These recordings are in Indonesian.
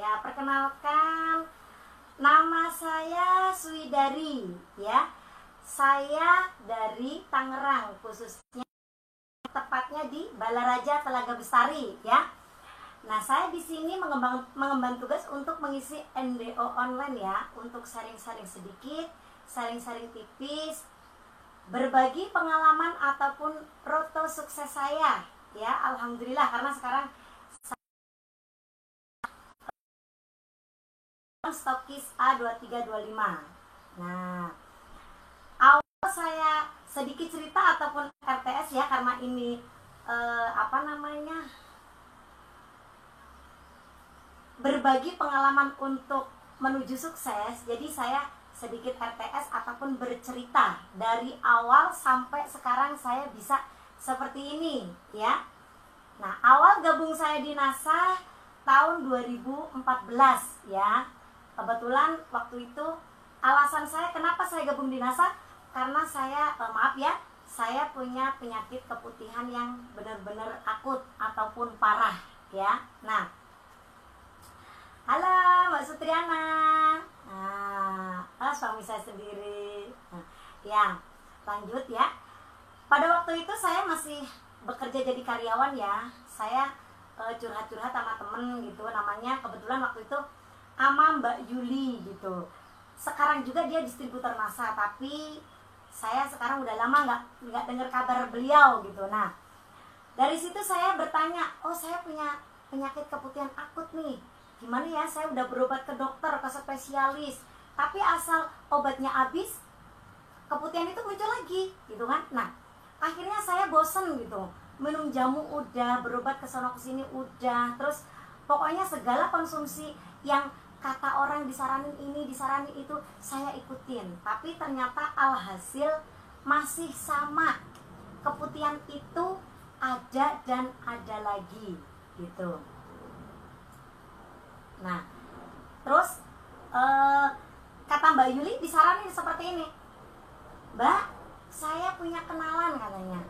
Ya, perkenalkan, nama saya Swidari ya. Saya dari Tangerang, khususnya tepatnya di Balaraja Telaga Bestari ya. Nah, saya di sini mengemban tugas untuk mengisi NDO online ya, untuk sharing-sharing sedikit, sharing-sharing tipis, berbagi pengalaman ataupun roto sukses saya ya. Alhamdulillah, karena sekarang stokis A2325. Nah, awal saya sedikit cerita ataupun RTS ya, karena ini berbagi pengalaman untuk menuju sukses. Jadi saya sedikit RTS ataupun bercerita dari awal sampai sekarang saya bisa seperti ini ya. Nah, awal gabung saya di NASA tahun 2014 ya. Kebetulan waktu itu alasan saya kenapa saya gabung di NASA, karena saya saya punya penyakit keputihan yang benar-benar akut ataupun parah ya. Nah, halo Mbak Sutriana. Suami saya sendiri. Ya, lanjut ya. Pada waktu itu saya masih bekerja jadi karyawan ya. Saya curhat-curhat sama temen gitu, namanya kebetulan waktu itu sama Mbak Yuli gitu. Sekarang juga dia distributor NASA, tapi saya sekarang udah lama nggak dengar kabar beliau gitu. Nah, dari situ saya bertanya, oh saya punya penyakit keputihan akut nih, gimana ya? Saya udah berobat ke dokter, ke spesialis, tapi asal obatnya habis, keputihan itu muncul lagi gitu kan. Nah, akhirnya saya bosen gitu, minum jamu udah, berobat ke sono kesini udah, terus pokoknya segala konsumsi yang kata orang disaranin ini, disaranin itu, saya ikutin. Tapi ternyata alhasil masih sama. Keputihan itu ada dan ada lagi gitu. Nah, terus kata Mbak Yuli disaranin seperti ini, Mbak, saya punya kenalan katanya,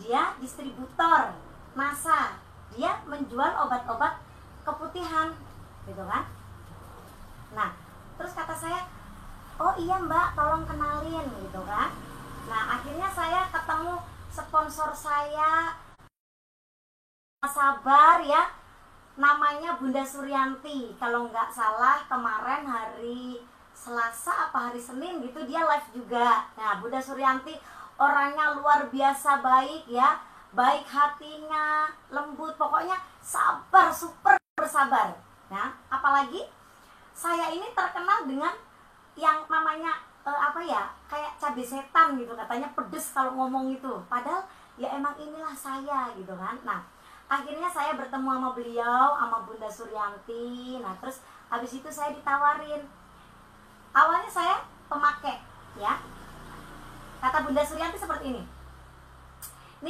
dia distributor NASA, dia menjual obat-obat keputihan gitu kan. Nah, terus kata saya, oh iya Mbak, tolong kenalin gitu kan. Nah, akhirnya saya ketemu sponsor saya, sabar ya, namanya Bunda Suryanti. Kalau nggak salah kemarin hari Selasa apa hari Senin gitu dia live juga. Nah, Bunda Suryanti orangnya luar biasa baik ya, baik hatinya, lembut, pokoknya sabar, super bersabar. Nah, apalagi saya ini terkenal dengan yang namanya kayak cabai setan gitu, katanya pedes kalau ngomong itu, padahal ya emang inilah saya gitu kan. Nah, akhirnya saya bertemu sama beliau, sama Bunda Suryanti. Nah, terus habis itu saya ditawarin, awalnya saya pemakai ya, kata Bunda Suryanti seperti ini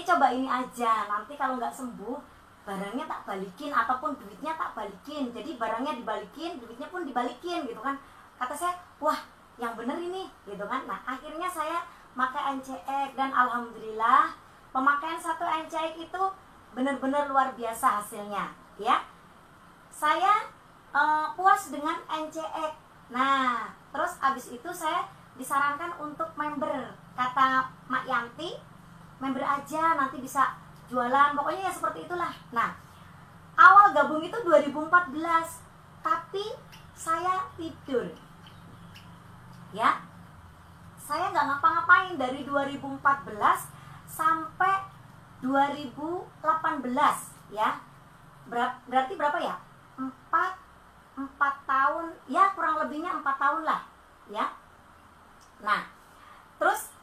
coba ini aja, nanti kalau nggak sembuh barangnya tak balikin ataupun duitnya tak balikin. Jadi barangnya dibalikin, duitnya pun dibalikin gitu kan. Kata saya, wah yang bener ini gitu kan. Nah, akhirnya saya pakai NCX dan alhamdulillah pemakaian satu NCX itu benar-benar luar biasa hasilnya ya. Saya puas dengan NCX. Nah, terus abis itu saya disarankan untuk member, kata Mak Yanti, member aja nanti bisa jualan, pokoknya ya seperti itulah. Nah, awal gabung itu 2014, tapi saya tidur ya. Saya nggak ngapa-ngapain dari 2014 sampai 2018 ya. Berarti berapa ya? 4 tahun ya, kurang lebihnya 4 tahun lah ya. Nah, terus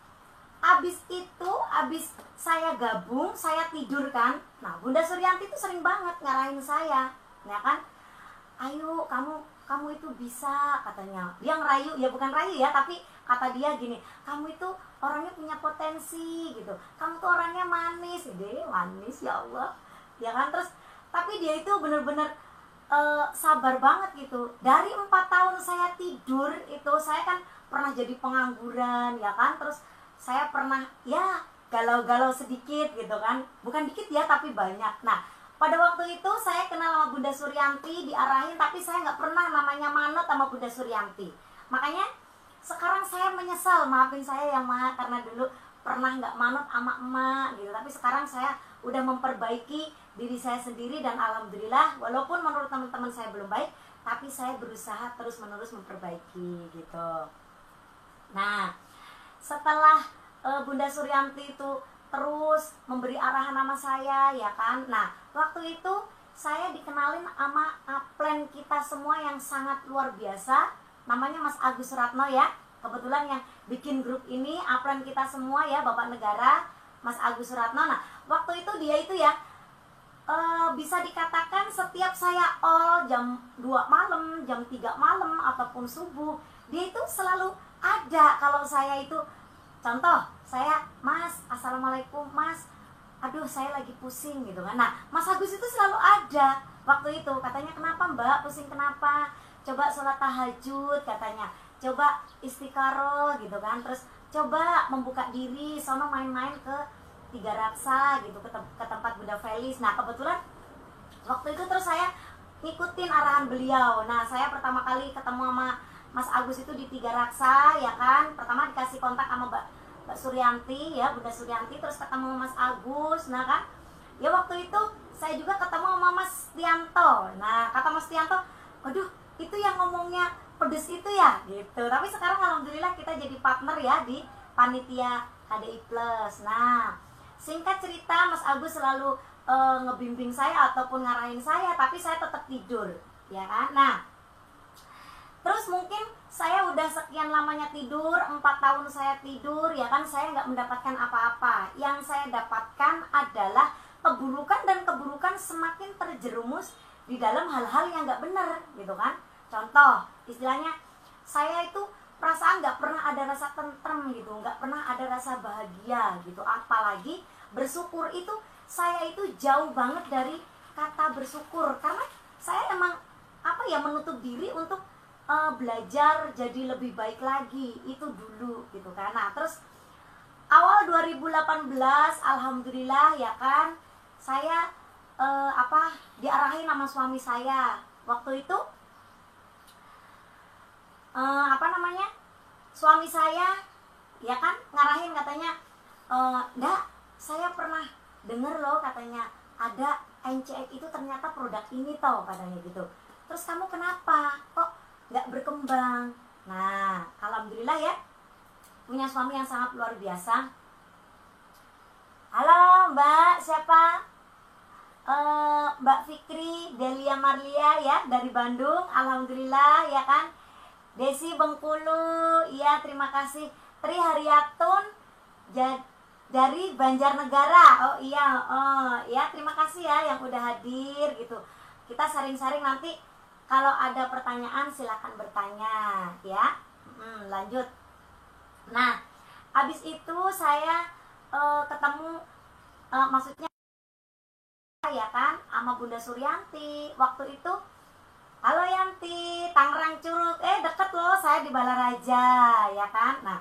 abis saya gabung, saya tidur kan. Nah, Bunda Suryanti itu sering banget ngarahin saya ya kan, ayo kamu itu bisa, katanya. Dia ngerayu, ya bukan rayu ya, tapi kata dia gini, kamu itu orangnya punya potensi gitu, kamu tuh orangnya manis. Manis ya Allah ya kan. Terus tapi dia itu bener-bener sabar banget gitu. Dari 4 tahun saya tidur itu, saya kan pernah jadi pengangguran ya kan. Terus saya pernah ya galau-galau sedikit gitu kan, bukan dikit ya tapi banyak. Nah, Pada waktu itu saya kenal sama Bunda Suryanti, diarahin, tapi saya nggak pernah namanya manut sama Bunda Suryanti. Makanya sekarang saya menyesal, maafin saya yang maha, karena dulu pernah nggak manut sama emak gitu. Tapi sekarang saya udah memperbaiki diri saya sendiri, dan alhamdulillah walaupun menurut teman-teman saya belum baik, tapi saya berusaha terus menerus memperbaiki gitu. Nah, setelah Bunda Suryanti itu terus memberi arahan nama saya, ya kan. Nah, waktu itu saya dikenalin sama upline kita semua yang sangat luar biasa, namanya Mas Agus Suratno ya. Kebetulan yang bikin grup ini upline kita semua ya, Bapak Negara, Mas Agus Suratno. Nah, waktu itu dia itu ya bisa dikatakan setiap saya jam 2 malam, jam 3 malam ataupun subuh, dia itu selalu ada. Kalau saya itu contoh, saya, Mas, Assalamualaikum Mas, aduh saya lagi pusing gitu kan. Nah, Mas Agus itu selalu ada waktu itu. Katanya, kenapa Mbak, pusing kenapa? Coba sholat tahajud katanya, coba istikharah gitu kan. Terus coba membuka diri, sono main-main ke Tiga Raksa gitu, ke tempat Bunda Felis. Nah, kebetulan waktu itu terus saya ngikutin arahan beliau. Nah, saya pertama kali ketemu sama Mas Agus itu di Tiga Raksa, ya kan. Pertama dikasih kontak sama Mbak Suryanti ya, Bunda Suryanti, terus ketemu Mas Agus. Nah kan, ya waktu itu saya juga ketemu sama Mas Tianto. Nah, kata Mas Tianto, waduh itu yang ngomongnya pedes itu ya gitu. Tapi sekarang alhamdulillah kita jadi partner ya di panitia KDI Plus. Nah, singkat cerita, Mas Agus selalu ngebimbing saya ataupun ngarahin saya, tapi saya tetap tidur, ya kan. Nah, terus mungkin saya udah sekian lamanya tidur, 4 tahun saya tidur, ya kan, saya nggak mendapatkan apa-apa. Yang saya dapatkan adalah keburukan, dan keburukan semakin terjerumus di dalam hal-hal yang nggak benar, gitu kan. Contoh, istilahnya, saya itu perasaan nggak pernah ada rasa tentrem gitu, nggak pernah ada rasa bahagia gitu. Apalagi bersyukur itu, saya itu jauh banget dari kata bersyukur, karena saya emang menutup diri untuk belajar jadi lebih baik lagi itu dulu gitu kan. Nah, terus awal 2018 alhamdulillah ya kan, saya diarahin sama suami saya waktu itu, suami saya ya kan ngarahin, katanya, "Ndak, saya pernah denger loh," katanya, "ada NCX itu ternyata produk ini toh," katanya gitu. "Terus kamu kenapa kok nggak berkembang?" Nah, alhamdulillah ya, punya suami yang sangat luar biasa. "Halo Mbak, siapa?" Mbak Fikri Delia Marlia ya, dari Bandung, alhamdulillah ya kan. Desi Bengkulu, iya terima kasih. Tri Haryatun dari Banjarnegara, oh iya, ya terima kasih ya yang udah hadir gitu. Kita saring-saring, nanti kalau ada pertanyaan silakan bertanya ya. Lanjut. Nah, habis itu saya ketemu, maksudnya ya kan, sama Bunda Suryanti waktu itu. "Halo Yanti, Tangerang Curug, deket loh saya di Balaraja," ya kan. Nah,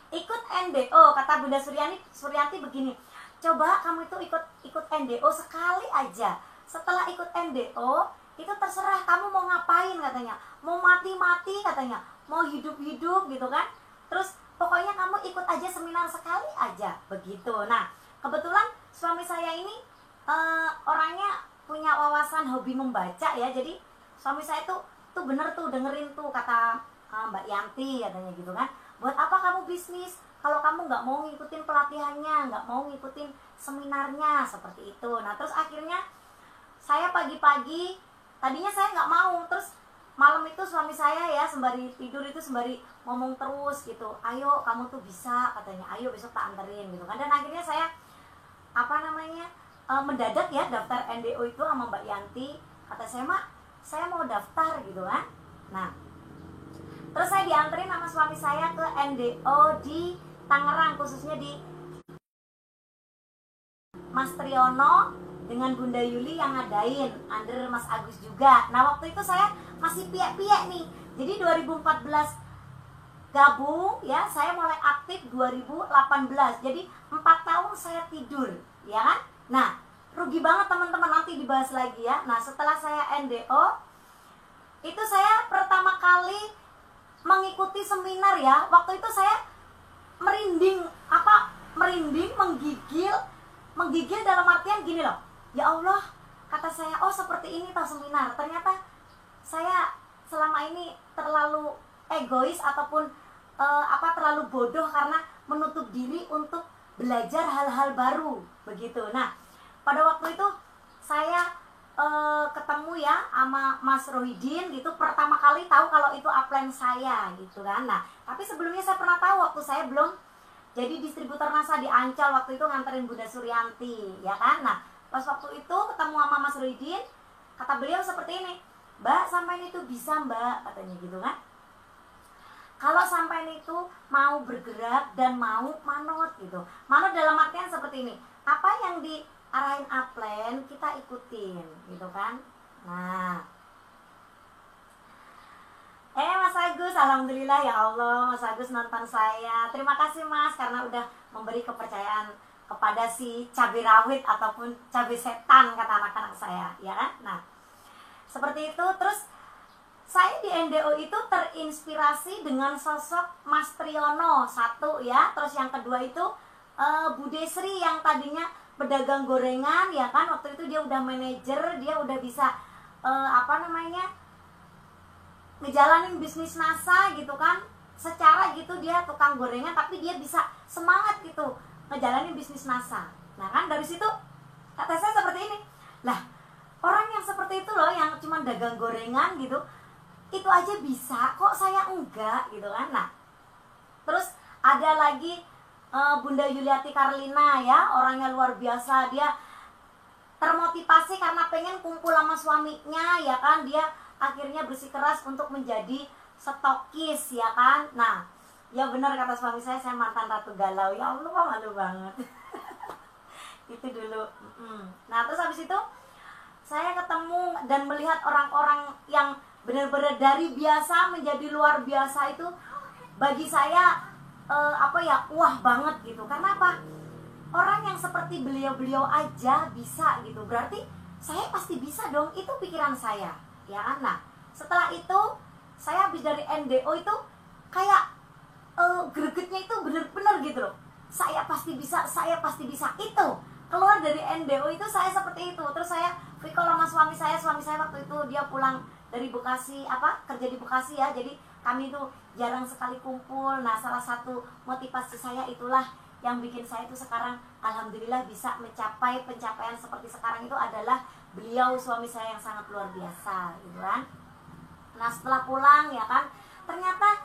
ikut NDO, kata Bunda Suryanti begini, "Coba kamu itu ikut NDO sekali aja. Setelah ikut NDO itu terserah kamu mau ngapain," katanya, "mau mati-mati," katanya, "mau hidup-hidup," gitu kan. "Terus pokoknya kamu ikut aja seminar sekali aja," begitu. Nah, kebetulan suami saya ini orangnya punya wawasan hobi membaca ya. Jadi suami saya tuh bener tuh dengerin tuh kata Mbak Yanti, katanya gitu kan, "Buat apa kamu bisnis kalau kamu nggak mau ngikutin pelatihannya, nggak mau ngikutin seminarnya," seperti itu. Nah, terus akhirnya saya pagi-pagi, tadinya saya nggak mau, terus malam itu suami saya ya sembari tidur itu sembari ngomong terus gitu, "Ayo kamu tuh bisa," katanya, "ayo besok tak anterin," gitu kan. Dan akhirnya saya mendadak ya daftar NDO itu sama Mbak Yanti. Kata saya, "Mak, saya mau daftar," gitu kan. Nah, terus saya dianterin sama suami saya ke NDO di Tangerang, khususnya di Mas Triyono dengan Bunda Yuli yang ngadain, under Mas Agus juga. Nah, waktu itu saya masih piye-piye nih. Jadi 2014 gabung ya, saya mulai aktif 2018. Jadi 4 tahun saya tidur, ya kan? Nah, rugi banget teman-teman, nanti dibahas lagi ya. Nah setelah saya NDO, itu saya pertama kali mengikuti seminar ya. Waktu itu saya merinding, menggigil dalam artian gini loh. Ya Allah, kata saya, oh seperti ini toh seminar. Ternyata saya selama ini terlalu egois ataupun terlalu bodoh karena menutup diri untuk belajar hal-hal baru begitu. Nah pada waktu itu saya ketemu ya sama Mas Rohidin gitu, pertama kali tahu kalau itu upline saya gitu kan. Nah tapi sebelumnya saya pernah tahu waktu saya belum jadi distributor NASA di Ancol, waktu itu nganterin Bunda Suryanti ya kan. Nah pas waktu itu ketemu sama Mas Rohidin, kata beliau seperti ini, Mbak sampean itu bisa Mbak, katanya gitu kan. Kalau sampean itu mau bergerak dan mau manut gitu. Manut dalam artian seperti ini, apa yang diarahin upline kita ikutin gitu kan. Nah Mas Agus, alhamdulillah ya Allah, Mas Agus nonton saya. Terima kasih Mas karena udah memberi kepercayaan kepada si cabai rawit ataupun cabai setan kata anak-anak saya, ya kan? Nah, seperti itu. Terus saya di NDO itu terinspirasi dengan sosok Mas Triyono satu ya. Terus yang kedua itu Bu Desri yang tadinya pedagang gorengan ya kan. Waktu itu dia udah manajer, dia udah bisa ngejalanin bisnis NASA gitu kan. Secara gitu dia tukang gorengan tapi dia bisa semangat gitu ngejalanin bisnis NASA. Nah kan dari situ kata saya seperti ini, lah orang yang seperti itu loh yang cuma dagang gorengan gitu, itu aja bisa kok saya enggak gitu kan. Nah terus ada lagi Bunda Yuliati Karlina ya, orangnya luar biasa. Dia termotivasi karena pengen kumpul sama suaminya ya kan. Dia akhirnya bersikeras untuk menjadi stokis ya kan. Nah ya benar kata suami saya mantan ratu galau. Ya Allah malu banget. Itu dulu. Nah terus habis itu saya ketemu dan melihat orang-orang yang benar-benar dari biasa menjadi luar biasa. Itu bagi saya wah banget gitu. Karena apa? Orang yang seperti beliau-beliau aja bisa gitu, berarti saya pasti bisa dong. Itu pikiran saya ya kan. Nah setelah itu saya habis dari NDO itu kayak gregetnya itu bener-bener gitu loh, saya pasti bisa, saya pasti bisa. Itu keluar dari NDO itu saya seperti itu. Terus saya call sama suami saya waktu itu dia pulang dari Bekasi, kerja di Bekasi ya, jadi kami itu jarang sekali kumpul. Nah salah satu motivasi saya itulah yang bikin saya itu sekarang alhamdulillah bisa mencapai pencapaian seperti sekarang itu adalah beliau, suami saya yang sangat luar biasa gitu kan. Nah setelah pulang ya kan, ternyata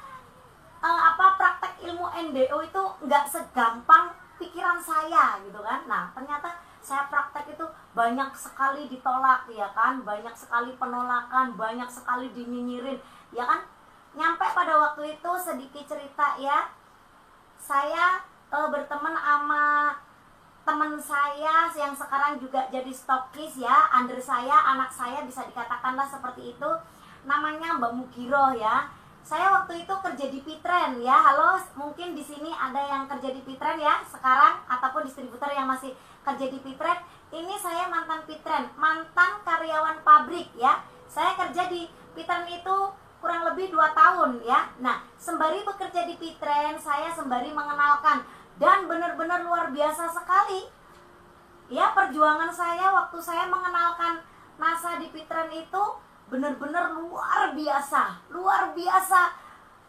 praktek ilmu NDO itu nggak segampang pikiran saya gitu kan. Nah ternyata saya praktek itu banyak sekali ditolak ya kan, banyak sekali penolakan, banyak sekali dinyinyirin ya kan. Nyampe pada waktu itu sedikit cerita ya, saya berteman sama teman saya yang sekarang juga jadi stokis ya, under saya, anak saya bisa dikatakanlah seperti itu, namanya Mbak Mugiro ya. Saya waktu itu kerja di Pitren ya. Halo, mungkin di sini ada yang kerja di Pitren ya sekarang ataupun distributor yang masih kerja di Pitren. Ini saya mantan Pitren, mantan karyawan pabrik ya. Saya kerja di Pitren itu kurang lebih 2 tahun ya. Nah, sembari bekerja di Pitren, saya sembari mengenalkan. Dan benar-benar luar biasa sekali ya perjuangan saya waktu saya mengenalkan NASA di Pitren itu, benar-benar luar biasa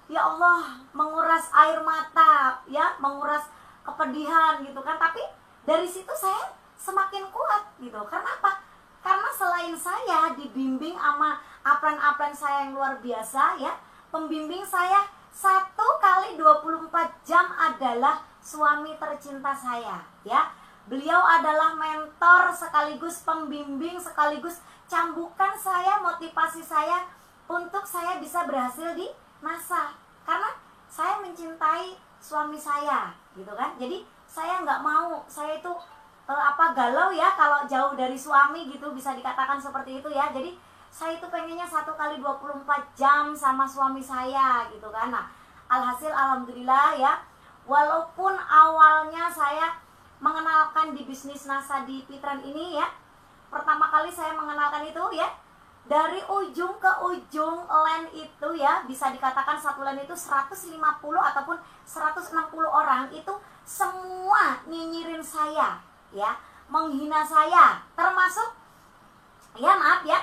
ya Allah, menguras air mata ya, menguras kepedihan gitu kan. Tapi dari situ saya semakin kuat gitu. Karena apa? Karena selain saya dibimbing sama upline-upline saya yang luar biasa ya, pembimbing saya 1 kali 24 jam adalah suami tercinta saya ya. Beliau adalah mentor sekaligus pembimbing sekaligus cambukan saya, motivasi saya untuk saya bisa berhasil di NASA. Karena saya mencintai suami saya gitu kan. Jadi saya nggak mau saya itu galau ya kalau jauh dari suami gitu, bisa dikatakan seperti itu ya. Jadi saya itu pengennya 1 kali 24 jam sama suami saya gitu kan. Nah alhasil alhamdulillah ya, walaupun awalnya saya mengenalkan di bisnis NASA di Pitren ini ya. Pertama kali saya mengenalkan itu ya, dari ujung ke ujung land itu ya, bisa dikatakan satu land itu 150 ataupun 160 orang itu semua nyinyirin saya ya, menghina saya, termasuk ya maaf ya,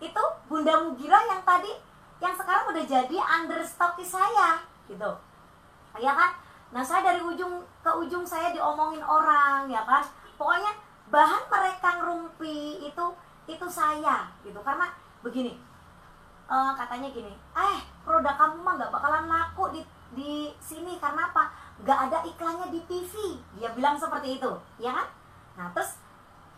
itu Bunda Mugira yang tadi, yang sekarang udah jadi understockis saya gitu ya kan. Nah saya dari ujung ke ujung saya diomongin orang ya kan, pokoknya bahan mereka ngerumpi itu saya gitu. Karena begini, katanya gini, produk kamu mah gak bakalan laku di sini karena apa, gak ada iklannya di TV, dia bilang seperti itu ya kan. Nah terus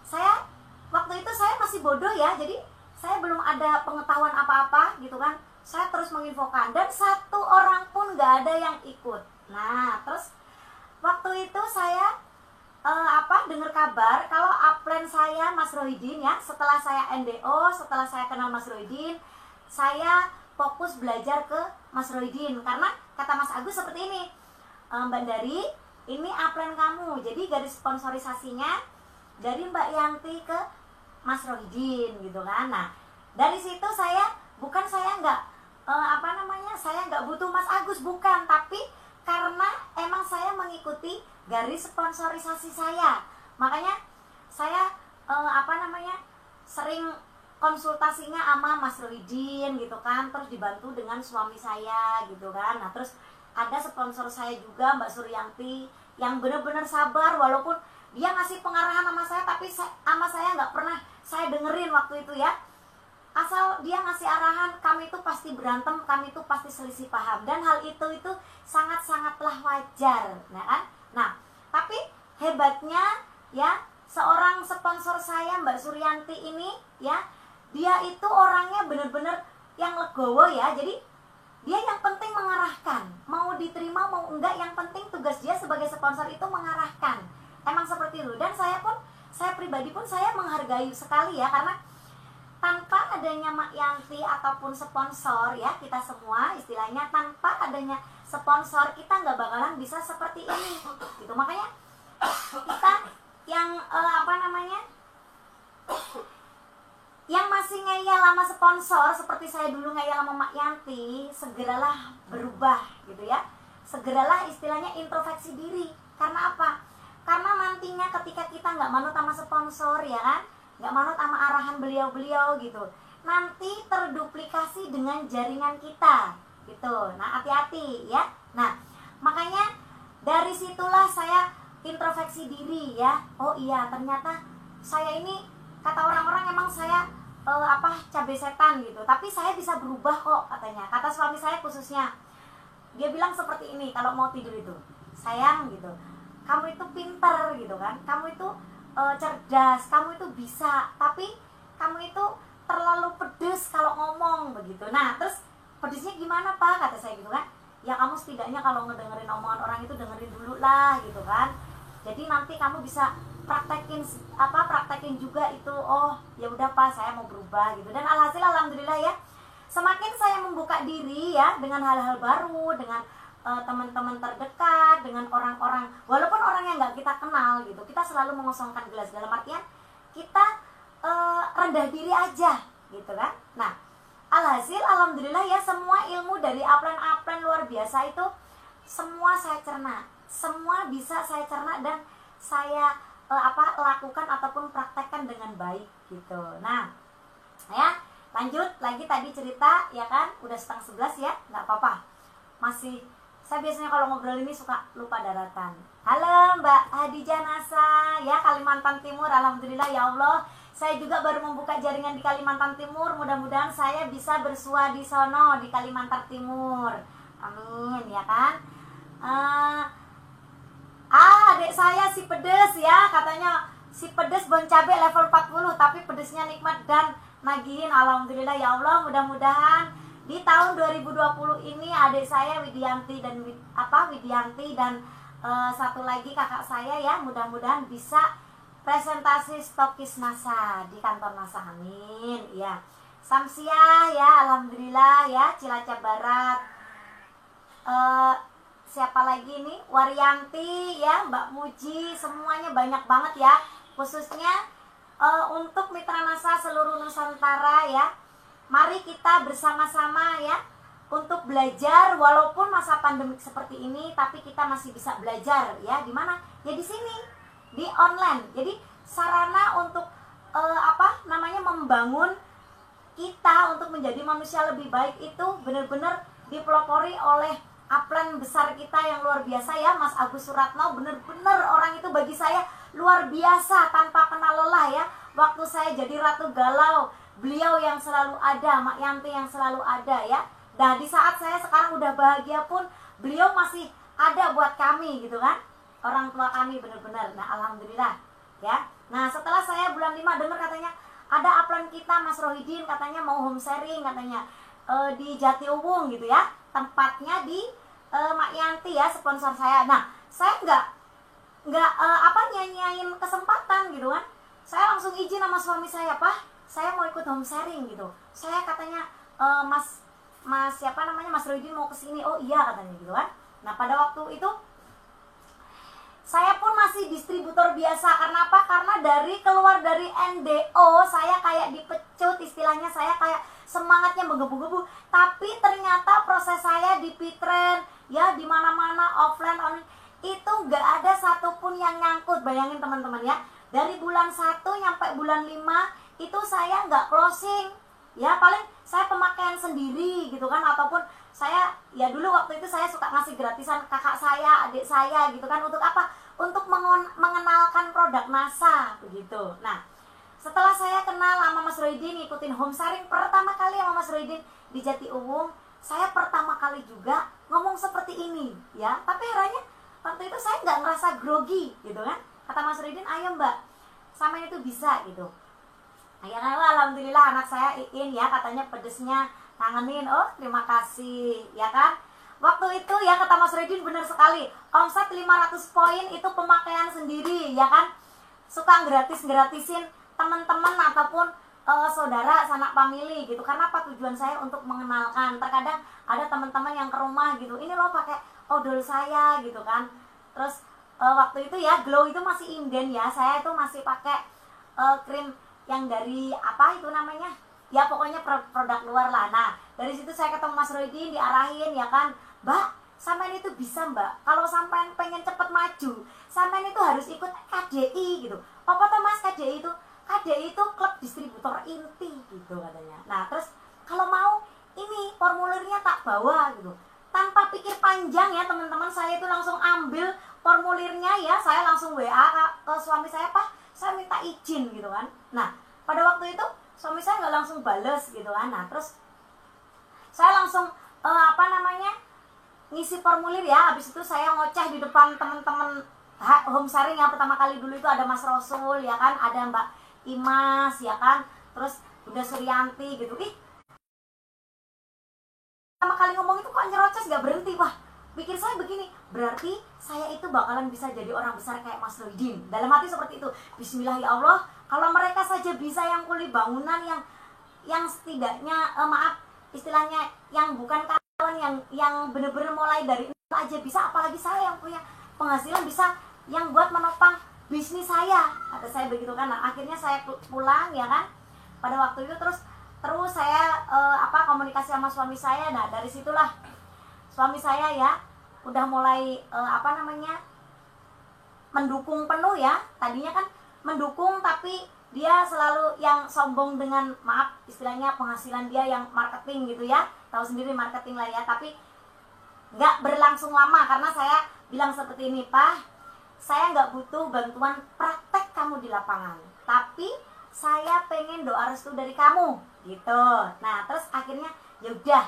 saya waktu itu saya masih bodoh ya, jadi saya belum ada pengetahuan apa-apa gitu kan. Saya terus menginfokan dan satu orang pun gak ada yang ikut. Nah terus waktu itu saya dengar kabar kalau upline saya Mas Rohidin ya, setelah saya NDO, setelah saya kenal Mas Rohidin, saya fokus belajar ke Mas Rohidin. Karena kata Mas Agus seperti ini, Mbak Dari, ini upline kamu, jadi garis sponsorisasinya dari Mbak Yanti ke Mas Rohidin gitu kan. Nah dari situ saya saya nggak butuh Mas Agus, bukan, tapi karena emang saya mengikuti garis sponsorisasi saya, makanya saya sering konsultasinya sama Mas Rohidin gitu kan, terus dibantu dengan suami saya gitu kan. Nah terus ada sponsor saya juga Mbak Suryanti yang benar-benar sabar, walaupun dia ngasih pengarahan sama saya, tapi sama saya nggak pernah saya dengerin waktu itu ya. Asal dia ngasih arahan, kami itu pasti berantem, kami itu pasti selisih paham, dan hal itu sangat-sangatlah wajar, ya kan? Nah, tapi hebatnya ya, seorang sponsor saya Mbak Suryanti ini ya, dia itu orangnya bener-bener yang legowo ya. Jadi dia yang penting mengarahkan, mau diterima mau enggak, yang penting tugas dia sebagai sponsor itu mengarahkan. Emang seperti itu. Dan saya pribadi pun saya menghargai sekali ya, karena tanpa adanya Mak Yanti ataupun sponsor ya, kita semua istilahnya tanpa adanya sponsor kita nggak bakalan bisa seperti ini gitu. Makanya kita yang yang masih ngeyel sama sponsor seperti saya dulu ngeyel sama Mak Yanti, segeralah berubah gitu ya, segeralah istilahnya introspeksi diri. Karena apa? Karena nantinya ketika kita nggak manut sama sponsor ya kan, nggak manut sama arahan beliau-beliau gitu, nanti terduplikasi dengan jaringan kita gitu. Nah hati-hati ya. Nah makanya dari situlah saya introspeksi diri ya. Oh iya, ternyata saya ini, kata orang-orang emang saya cabai setan gitu, tapi saya bisa berubah kok katanya. Kata suami saya khususnya, dia bilang seperti ini kalau mau tidur itu, sayang gitu, kamu itu pinter gitu kan, kamu itu cerdas, kamu itu bisa, tapi kamu itu terlalu pedes kalau ngomong begitu. Nah terus pedesnya gimana Pak, kata saya gitu kan. Ya kamu setidaknya kalau ngedengerin omongan orang itu dengerin dulu lah gitu kan. Jadi nanti kamu bisa praktekin juga itu. Oh ya udah Pak, saya mau berubah gitu. Dan alhasil alhamdulillah ya, semakin saya membuka diri ya dengan hal-hal baru, dengan teman-teman terdekat, dengan orang-orang, walaupun orang yang nggak kita kenal gitu, kita selalu mengosongkan gelas, dalam artian kita rendah diri aja gitu kan. Nah alhasil alhamdulillah ya, semua ilmu dari upline luar biasa itu semua saya cerna, semua bisa saya cerna dan saya lakukan ataupun praktekkan dengan baik gitu. Nah ya lanjut lagi, tadi cerita ya kan, udah 10:30 ya, nggak apa-apa, masih. Saya biasanya kalau ngobrol ini suka lupa daratan. Halo Mbak Hadijah Nasa ya, Kalimantan Timur. Alhamdulillah ya Allah, saya juga baru membuka jaringan di Kalimantan Timur. Mudah-mudahan saya bisa bersua di sono di Kalimantan Timur. Amin ya kan. Adik saya si pedes ya, katanya si pedes bon cabe level 40, tapi pedesnya nikmat dan nagihin. Alhamdulillah ya Allah, mudah-mudahan di tahun 2020 ini adik saya Widianti dan satu lagi kakak saya ya, mudah-mudahan bisa presentasi stokis NASA di kantor NASA. Amin ya. Samsiah ya, alhamdulillah ya, Cilacap Barat. siapa lagi nih, Waryanti ya, Mbak Muji, semuanya banyak banget ya. Khususnya untuk Mitra Nasa seluruh Nusantara ya. Mari kita bersama-sama ya untuk belajar walaupun masa pandemik seperti ini, tapi kita masih bisa belajar ya. Di mana? Ya di sini, di online. Jadi sarana untuk membangun kita untuk menjadi manusia lebih baik itu benar-benar dipelopori oleh upline besar kita yang luar biasa ya, Mas Agus Suratno. Benar-benar orang itu bagi saya luar biasa tanpa kenal lelah ya. Waktu saya jadi Ratu Galau, beliau yang selalu ada, Mak Yanti yang selalu ada ya. Nah, di saat saya sekarang udah bahagia pun beliau masih ada buat kami gitu kan. Orang tua kami benar-benar. Nah, alhamdulillah ya. Nah, setelah saya bulan 5 dengar katanya ada upline kita Mas Rohidin katanya mau home sharing katanya di Jatiuwung gitu ya. Tempatnya di Mak Yanti ya, sponsor saya. Nah, saya nggak nyanyain kesempatan gitu kan. Saya langsung izin sama suami saya, Pak, saya mau ikut home sharing gitu. Saya katanya Mas Rohidin mau kesini. Oh iya katanya gitu kan. Nah, pada waktu itu saya pun masih distributor biasa. Karena apa? Karena keluar dari NDO saya kayak dipecut, istilahnya saya kayak semangatnya menggebu-gebu. Tapi ternyata proses saya di Pitren ya, di mana-mana offline online itu nggak ada satupun yang nyangkut. Bayangin teman-teman ya, dari bulan 1 nyampe bulan 5 itu saya nggak closing ya, paling saya pemakaian sendiri gitu kan. Ataupun saya ya dulu waktu itu saya suka ngasih gratisan kakak saya, adik saya gitu kan. Untuk apa? Untuk mengenalkan produk NASA begitu. Nah, setelah saya kenal sama Mas Rohidin, ngikutin home sharing pertama kali sama Mas Rohidin di Jatiuwung, saya pertama kali juga ngomong seperti ini ya. Tapi herannya waktu itu saya nggak ngerasa grogi gitu kan. Kata Mas Rohidin, ayo Mbak, sama itu bisa gitu. Ya alhamdulillah anak saya Iin ya, katanya pedesnya tangenin. Oh terima kasih ya kan. Waktu itu ya kata Mas Rohidin benar sekali, omset 500 poin itu pemakaian sendiri ya kan. Suka gratisin teman-teman ataupun saudara sanak famili gitu. Karena apa? Tujuan saya untuk mengenalkan. Terkadang ada teman-teman yang ke rumah gitu, ini loh pakai odol saya gitu kan. Terus waktu itu ya Glow itu masih inden ya, saya itu masih pakai krim yang dari apa itu namanya ya, pokoknya produk luar lah. Nah, dari situ saya ketemu Mas Rohidin, diarahin ya kan, Mbak, sampean itu bisa Mbak, kalau sampean pengen cepet maju, sampean itu harus ikut KDI gitu. Apa tuh Mas KDI itu? KDI itu klub distributor inti gitu katanya. Nah, terus kalau mau ini formulirnya tak bawa gitu. Tanpa pikir panjang ya teman-teman, saya itu langsung ambil formulirnya ya, saya langsung WA ke suami saya, Pak, saya minta izin gitu kan. Nah, pada waktu itu suami saya nggak langsung bales gitu kan. Nah, terus saya langsung ngisi formulir ya. Habis itu saya ngoceh di depan teman-teman home sharing yang pertama kali dulu itu ada Mas Rasul ya kan, ada Mbak Imas ya kan, terus Bunda Suryanti gitu. Ih, pertama kali ngomong itu kok nyerocos nggak berhenti. Wah, pikir saya begini, berarti saya itu bakalan bisa jadi orang besar kayak Mas Rohidin. Dalam hati seperti itu. Bismillah ya Allah, kalau mereka saja bisa yang kuli bangunan, yang setidaknya istilahnya yang bukan karyawan, yang bener-bener mulai dari nol aja bisa, apalagi saya yang punya penghasilan bisa yang buat menopang bisnis saya. Kata saya begitu kan. Nah, akhirnya saya pulang ya kan. Pada waktu itu terus saya komunikasi sama suami saya. Nah, dari situlah suami saya ya udah mulai mendukung penuh ya. Tadinya kan mendukung, tapi dia selalu yang sombong dengan istilahnya penghasilan dia yang marketing gitu ya. Tahu sendiri marketing lah ya. Tapi nggak berlangsung lama karena saya bilang seperti ini, Pak, saya nggak butuh bantuan praktek kamu di lapangan, tapi saya pengen doa restu dari kamu gitu. Nah, terus akhirnya ya udah,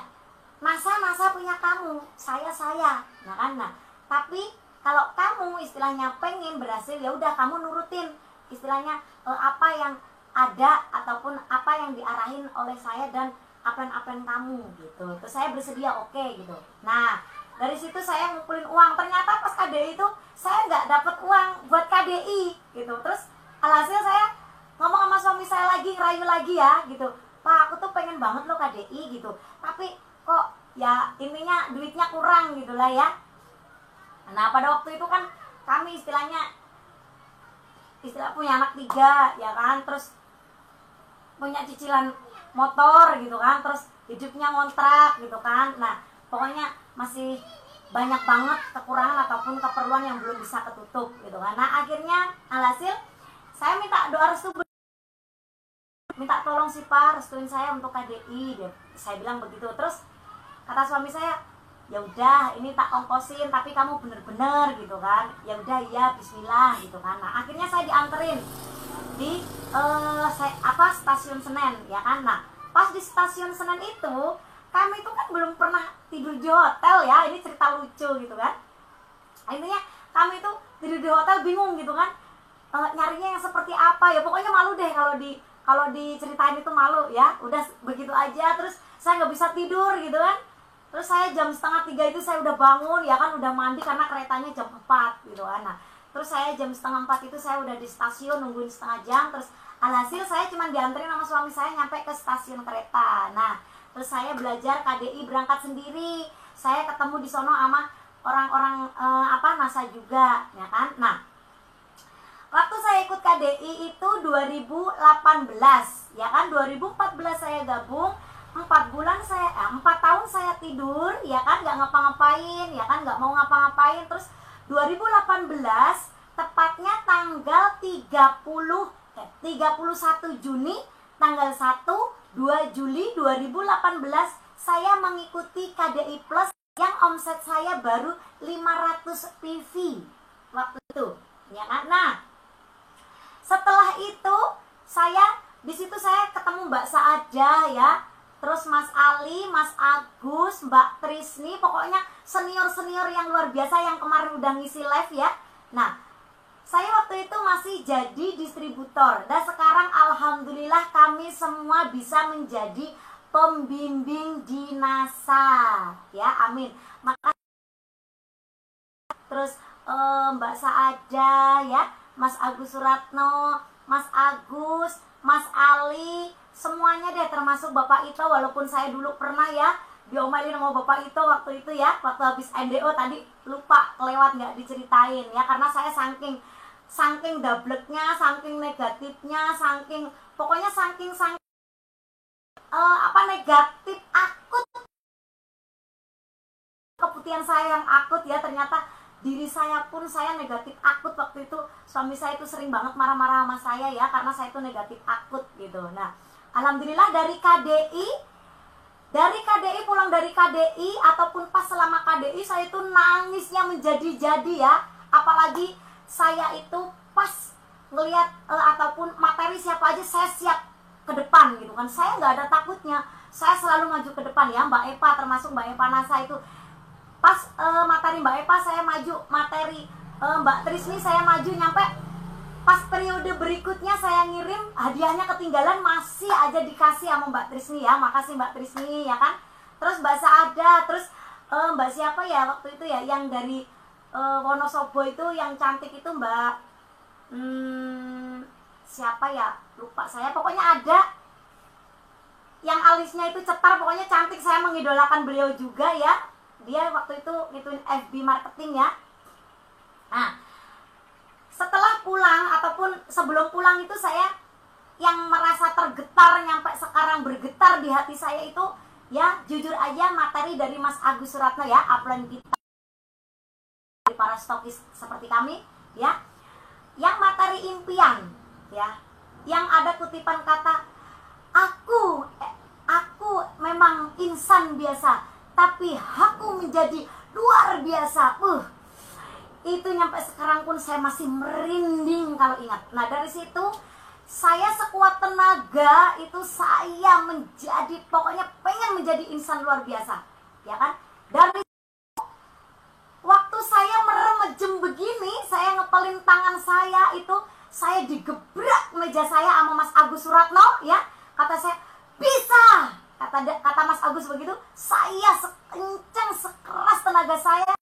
NASA punya kamu, saya. Nah kan, tapi kalau kamu istilahnya pengen berhasil, ya udah kamu nurutin istilahnya apa yang ada ataupun apa yang diarahin oleh saya dan upline kamu gitu. Terus saya bersedia oke gitu. Nah, dari situ saya ngumpulin uang. Ternyata pas KDI itu saya nggak dapet uang buat KDI gitu. Terus alhasil saya ngomong sama suami saya lagi, ngerayu lagi ya gitu, Pak, aku tuh pengen banget loh KDI gitu, tapi kok ya intinya duitnya kurang gitu lah ya. Nah pada waktu itu kan kami istilah punya anak 3 ya kan, terus punya cicilan motor gitu kan, terus hidupnya ngontrak gitu kan. Nah pokoknya masih banyak banget kekurangan ataupun keperluan yang belum bisa ketutup gitu kan. Nah akhirnya alhasil saya minta doa restu, minta tolong sih Pak restuin saya untuk KDI. Saya bilang begitu. Terus kata suami saya, ya udah ini tak ongkosin tapi kamu bener-bener gitu kan. Ya udah ya bismillah gitu kan. Nah akhirnya saya dianterin di stasiun Senen ya kan. Nah pas di stasiun Senen itu kami itu kan belum pernah tidur di hotel ya, ini cerita lucu gitu kan. Intinya kami itu tidur di hotel bingung gitu kan, nyarinya yang seperti apa ya, pokoknya malu deh kalau diceritain itu malu ya. Udah begitu aja, terus saya nggak bisa tidur gitu kan. Terus saya jam 2:30 itu saya udah bangun ya kan, udah mandi karena keretanya jam 4 gitu kan. Nah terus saya jam 3:30 itu saya udah di stasiun nungguin setengah jam. Terus alhasil saya cuma dianterin sama suami saya nyampe ke stasiun kereta. Nah terus saya belajar KDI, berangkat sendiri. Saya ketemu di sono sama orang-orang NASA juga ya kan. Nah waktu saya ikut KDI itu 2018 ya kan, 2014 saya gabung, 4 tahun saya tidur ya kan, nggak ngapa-ngapain ya kan, nggak mau ngapa-ngapain. Terus 2018 tepatnya tanggal 31 Juni, tanggal 2 Juli 2018 saya mengikuti KDI Plus yang omset saya baru 500 PV waktu itu ya kan. Nah setelah itu di situ saya ketemu Mbak Saada ya, terus Mas Ali, Mas Agus, Mbak Trisni, pokoknya senior-senior yang luar biasa yang kemarin udah ngisi live ya. Nah saya waktu itu masih jadi distributor, dan sekarang alhamdulillah kami semua bisa menjadi pembimbing di NASA ya, amin. Maka terus Mbak Saada ya, Mas Agus Suratno, Mas Agus, Mas Ali, semuanya deh, termasuk Bapak Ito, walaupun saya dulu pernah ya diomelin sama Bapak Ito waktu itu ya, waktu habis NDO tadi lupa kelewat nggak diceritain ya, karena saya saking dableknya, saking negatifnya, pokoknya saking negatif akut, keputihan saya yang akut ya. Ternyata diri saya pun saya negatif akut waktu itu. Suami saya itu sering banget marah-marah sama saya ya, karena saya itu negatif akut gitu. Nah alhamdulillah dari KDI pulang dari KDI ataupun pas selama KDI saya itu nangisnya menjadi-jadi ya. Apalagi saya itu pas ngelihat ataupun materi siapa aja saya siap ke depan gitu kan. Saya nggak ada takutnya, saya selalu maju ke depan ya. Mbak Epa, termasuk Mbak Epa NASA itu pas materi Mbak Epa saya maju, materi Mbak Trisni saya maju, nyampe pas periode berikutnya saya ngirim hadiahnya ketinggalan, masih aja dikasih sama Mbak Trisni ya. Makasih Mbak Trisni ya kan. Terus Mbak Saada, terus Mbak siapa ya waktu itu ya yang dari Wonosobo itu yang cantik itu, Mbak siapa ya, lupa saya, pokoknya ada yang alisnya itu cetar, pokoknya cantik, saya mengidolakan beliau juga ya. Dia waktu itu ngituin FB marketing ya. Nah setelah pulang ataupun sebelum pulang itu saya yang merasa tergetar, nyampe sekarang bergetar di hati saya itu ya, jujur aja materi dari Mas Agus Suratno ya, upline kita para stokis seperti kami ya, yang materi impian ya, yang ada kutipan kata aku memang insan biasa tapi aku menjadi luar biasa. Itu nyampe sekarang pun saya masih merinding kalau ingat. Nah dari situ saya sekuat tenaga itu saya menjadi, pokoknya pengen menjadi insan luar biasa ya kan. Dari waktu saya meremejem begini, saya ngepelin tangan saya itu, saya digebrak meja saya sama Mas Agus Suratno ya. Kata saya, bisa, kata Mas Agus begitu, saya sekencang sekeras tenaga saya,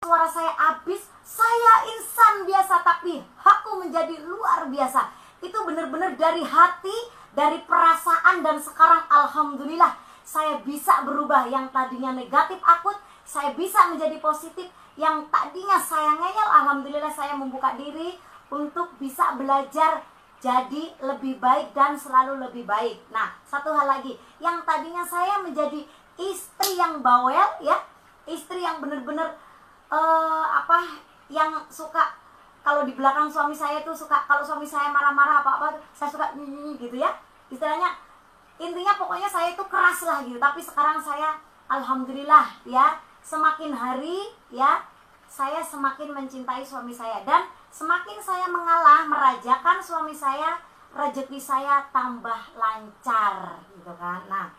suara saya habis, saya insan biasa tapi aku menjadi luar biasa. Itu benar-benar dari hati, dari perasaan, dan sekarang alhamdulillah saya bisa berubah yang tadinya negatif akut, saya bisa menjadi positif, yang tadinya saya ngeyel, alhamdulillah saya membuka diri untuk bisa belajar jadi lebih baik dan selalu lebih baik. Nah, satu hal lagi, yang tadinya saya menjadi istri yang bawel ya, istri yang bener-bener yang suka kalau di belakang suami saya tuh suka, kalau suami saya marah-marah apa-apa saya suka gitu ya, istilahnya intinya pokoknya saya itu keras lah gitu. Tapi sekarang saya alhamdulillah ya, semakin hari ya saya semakin mencintai suami saya, dan semakin saya mengalah merajakan suami saya, rezeki saya tambah lancar gitu kan. Nah,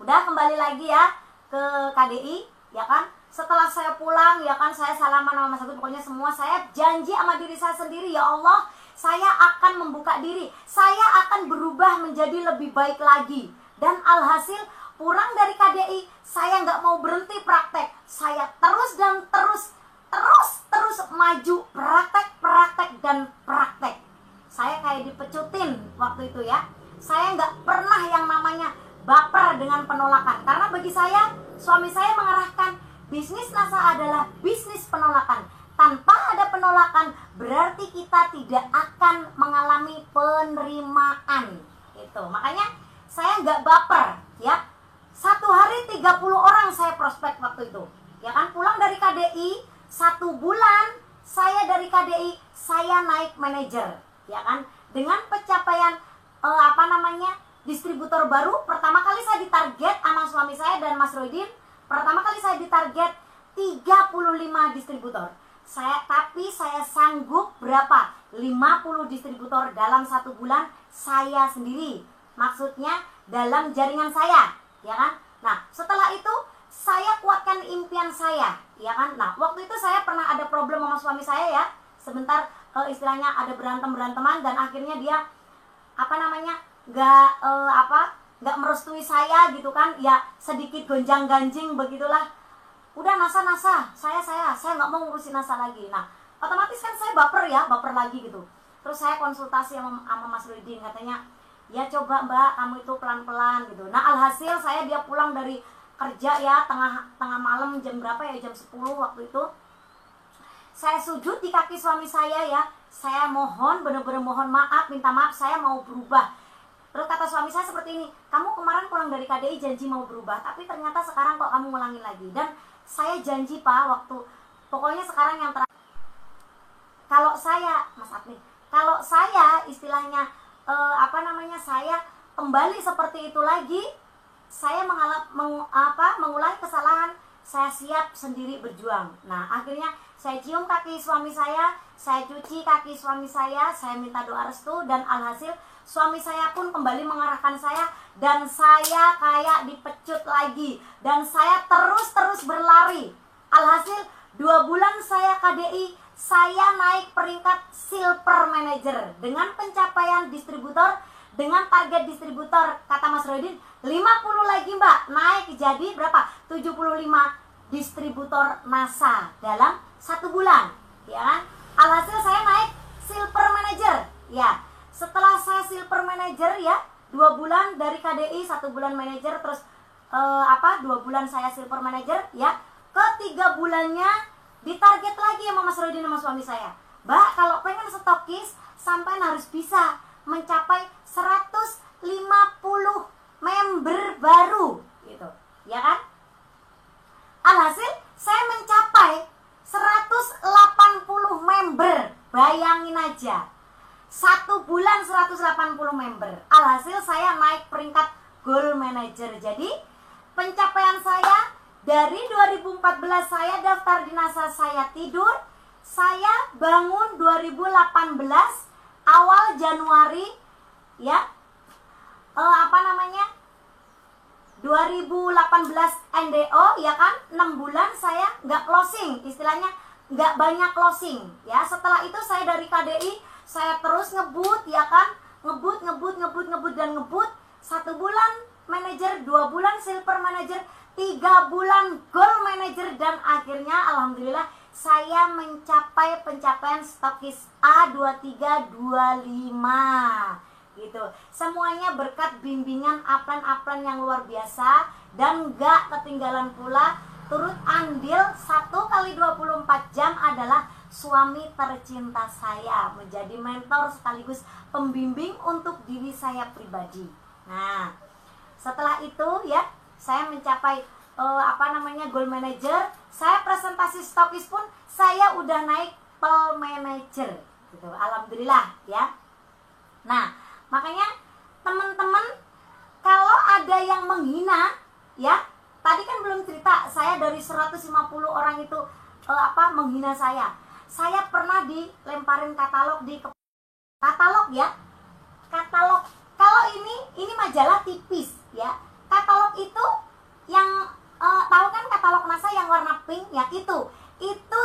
udah kembali lagi ya ke KDI ya kan. Setelah saya pulang ya kan, saya salaman sama Mas Agus, pokoknya semua saya janji sama diri saya sendiri, ya Allah, saya akan membuka diri, saya akan berubah menjadi lebih baik lagi. Dan alhasil pulang dari KDI, saya nggak mau berhenti praktek, saya terus dan terus maju, praktek dan praktek. Saya kayak dipecutin waktu itu ya. Saya nggak pernah yang namanya baper dengan penolakan, karena bagi saya, suami saya mengarahkan bisnis NASA adalah bisnis penolakan. Tanpa ada penolakan berarti kita tidak akan mengalami penerimaan. Itu makanya saya nggak baper ya. Satu hari 30 orang saya prospek waktu itu ya kan. Pulang dari KDI 1 bulan, saya dari KDI saya naik manajer ya kan, dengan pencapaian distributor baru. Pertama kali saya ditarget sama suami saya dan Mas Rodin, pertama kali saya ditarget 35 distributor. Tapi saya sanggup berapa? 50 distributor dalam 1 bulan saya sendiri. Maksudnya dalam jaringan saya, ya kan? Nah, setelah itu saya kuatkan impian saya, ya kan? Nah, waktu itu saya pernah ada problem sama suami saya ya. Sebentar istilahnya ada berantem-beranteman, dan akhirnya dia nggak merestui saya gitu kan, ya sedikit gonjang-ganjing begitulah. Udah NASA, saya nggak mau ngurusin NASA lagi. Nah, otomatis kan saya baper lagi gitu. Terus saya konsultasi sama Mas Rudin, katanya, ya coba Mbak, kamu itu pelan-pelan gitu. Nah, alhasil dia pulang dari kerja ya tengah malam, jam berapa ya, jam 10 waktu itu. Saya sujud di kaki suami saya ya, saya mohon, bener-bener mohon maaf, minta maaf, saya mau berubah. Terus kata suami saya seperti ini, kamu kemarin pulang dari KDI janji mau berubah, tapi ternyata sekarang kok kamu ngulangin lagi. Dan saya janji Pak, pokoknya sekarang yang terakhir, kalau saya istilahnya saya kembali seperti itu lagi, saya mengulangi kesalahan, saya siap sendiri berjuang. Nah, akhirnya saya cium kaki suami saya cuci kaki suami saya minta doa restu, dan alhasil suami saya pun kembali mengarahkan saya, dan saya kayak dipecut lagi, dan saya terus berlari. Alhasil 2 bulan saya KDI, saya naik peringkat silver manager dengan pencapaian distributor, dengan target distributor kata Mas Rodin 50 lagi Mbak, naik jadi berapa? 75 distributor NASA dalam 1 bulan, ya kan? Alhasil saya naik silver manager, ya. Setelah saya silver manager ya, 2 bulan dari KDI, 1 bulan manager, terus 2 bulan saya silver manager ya. Ke-3 bulannya ditarget lagi sama Mas Rodin sama suami saya. Mbak, kalau pengen stokis sampai harus bisa mencapai 150 member baru gitu, ya kan? Alhasil saya mencapai 180 member. Bayangin aja, 1 bulan 180 member. Alhasil saya naik peringkat gold manager. Jadi pencapaian saya dari 2014 saya daftar di NASA, saya tidur, saya bangun 2018 awal Januari ya, 2018 NDO ya kan, 6 bulan saya nggak closing, istilahnya nggak banyak closing ya. Setelah itu saya dari KDI, saya terus ngebut ya kan, ngebut dan ngebut. 1 bulan manager, 2 bulan silver manager, 3 bulan gold manager, dan akhirnya alhamdulillah saya mencapai pencapaian stokis A2325 gitu. Semuanya berkat bimbingan upline yang luar biasa, dan gak ketinggalan pula turut andil 1 kali 24 jam adalah suami tercinta saya, menjadi mentor sekaligus pembimbing untuk diri saya pribadi. Nah, setelah itu ya, saya mencapai goal manager, saya presentasi stokis pun saya udah naik pel manager gitu. Alhamdulillah ya. Nah, makanya teman-teman, kalau ada yang menghina ya, tadi kan belum cerita saya dari 150 orang itu menghina saya. Saya pernah dilemparin katalog katalog ya. Katalog. Kalau ini majalah tipis ya. Katalog itu yang tahu kan katalog NASA yang warna pink ya, itu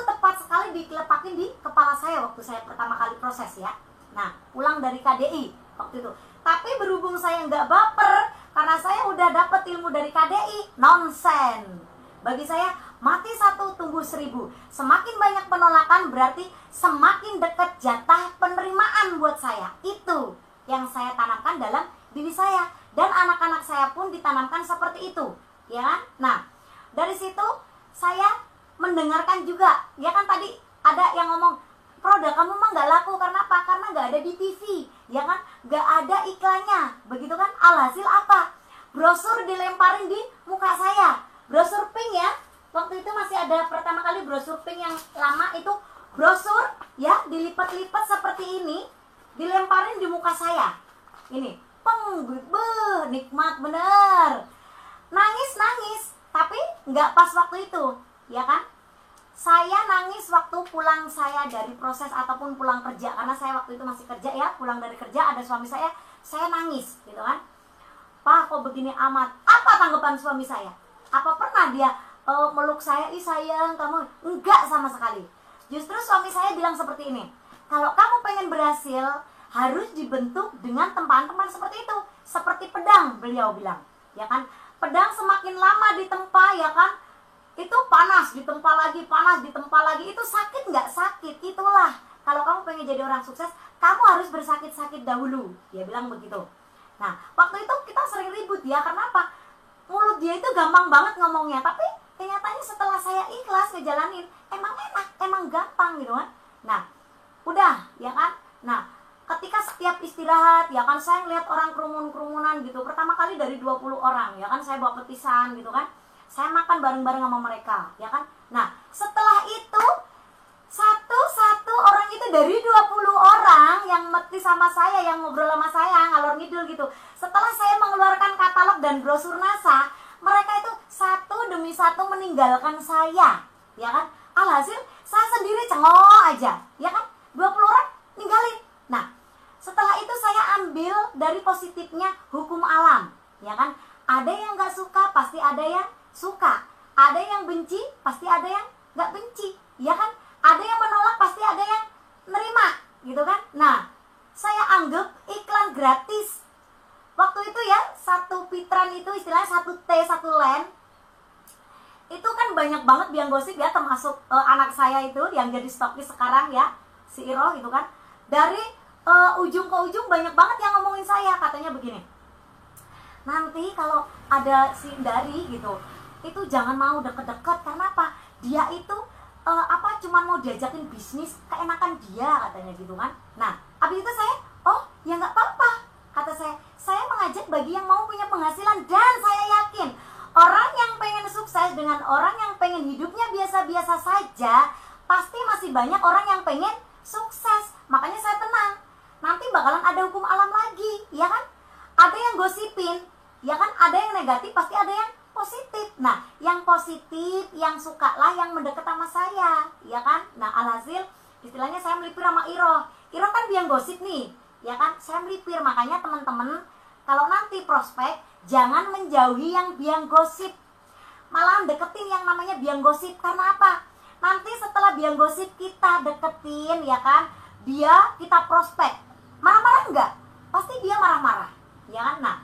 tepat sekali dilepakin di kepala saya waktu saya pertama kali proses ya. Nah, pulang dari KDI waktu itu. Tapi berhubung saya nggak baper, karena saya udah dapet ilmu dari KDI, nonsen. Bagi saya, mati 1 tumbuh 1000. Semakin banyak penolakan berarti semakin dekat jatah penerimaan buat saya. Itu yang saya tanamkan dalam diri saya. Dan anak-anak saya pun ditanamkan seperti itu. Ya kan? Nah, dari situ saya mendengarkan juga. Ya kan tadi ada yang ngomong, produk kamu mah nggak laku karena apa? Karena nggak ada di TV. Ya kan? Nggak ada iklannya. Begitu kan? Alhasil apa? Brosur dilemparin di muka saya. Brosur pink ya, waktu itu masih ada pertama kali brosur pink yang lama itu, brosur ya dilipat-lipat seperti ini, dilemparin di muka saya. Ini, nikmat bener. Nangis, tapi nggak pas waktu itu, ya kan? Saya nangis waktu pulang saya dari proses ataupun pulang kerja, karena saya waktu itu masih kerja ya, pulang dari kerja ada suami saya nangis, gitu kan? Pak, kok begini amat? Apa tanggapan suami saya? Apa pernah dia meluk saya, ih sayang kamu? Enggak sama sekali. Justru suami saya bilang seperti ini, kalau kamu pengen berhasil, harus dibentuk dengan tempaan-tempaan seperti itu. Seperti pedang, beliau bilang. Ya kan? Pedang semakin lama ditempa, ya kan? Itu panas, ditempa lagi, panas, ditempa lagi. Itu sakit nggak? Sakit. Itulah, kalau kamu pengen jadi orang sukses, kamu harus bersakit-sakit dahulu. Dia bilang begitu. Nah, waktu itu kita sering ribut ya, karena apa? Mulut dia itu gampang banget ngomongnya, tapi kenyataannya setelah saya ikhlas ngejalanin, emang enak, emang gampang gitu kan. Nah, udah ya kan. Nah, ketika setiap istirahat ya kan, saya ngeliat orang kerumunan gitu. Pertama kali dari 20 orang ya kan, saya bawa petisan gitu kan. Saya makan bareng-bareng sama mereka ya kan. Nah, setelah itu satu-satu orang itu dari 20 orang yang meti sama saya, yang ngobrol sama saya, ngalor ngidul gitu. Setelah saya mengeluarkan katalog dan brosur NASA, mereka itu satu demi satu meninggalkan saya, ya kan? Alhasil saya sendiri cengok aja, ya kan? 20 orang ninggalin. Nah, setelah itu saya ambil dari positifnya hukum alam, ya kan? Ada yang nggak suka, pasti ada yang suka. Ada yang benci, pasti ada yang nggak benci, ya kan? Ada yang menolak, pasti ada yang nerima, gitu kan? Nah, saya anggap iklan gratis. Waktu itu ya, 1 pitran itu istilahnya 1 T 1 len. Itu kan banyak banget biang gosip ya, termasuk anak saya itu yang jadi stokis sekarang ya, si Iro gitu kan. Dari ujung ke ujung banyak banget yang ngomongin saya, katanya begini. Nanti kalau ada si Dari gitu, itu jangan mau deket-deket, karena apa? Dia itu cuma mau diajakin bisnis, keenakan dia, katanya gitu kan. Nah, abis itu saya, oh ya nggak apa-apa, kata saya mengajak bagi yang mau punya penghasilan. Dan saya yakin orang yang pengen sukses dengan orang yang pengen hidupnya biasa-biasa saja, pasti masih banyak orang yang pengen sukses. Makanya saya tenang, nanti bakalan ada hukum alam lagi, ya kan? Ada yang gosipin, ya kan? Ada yang negatif, pasti ada yang positif. Nah, yang positif, yang suka lah yang mendekat sama saya, ya kan? Nah, alhasil istilahnya saya melipir sama Iro. Iro kan biang gosip nih, ya kan? Saya melipir. Makanya teman-teman, kalau nanti prospek, jangan menjauhi yang biang gosip, malah deketin yang namanya biang gosip. Karena apa? Nanti setelah biang gosip kita deketin, ya kan, dia kita prospek, marah-marah enggak? Pasti dia marah-marah, ya kan? Nah,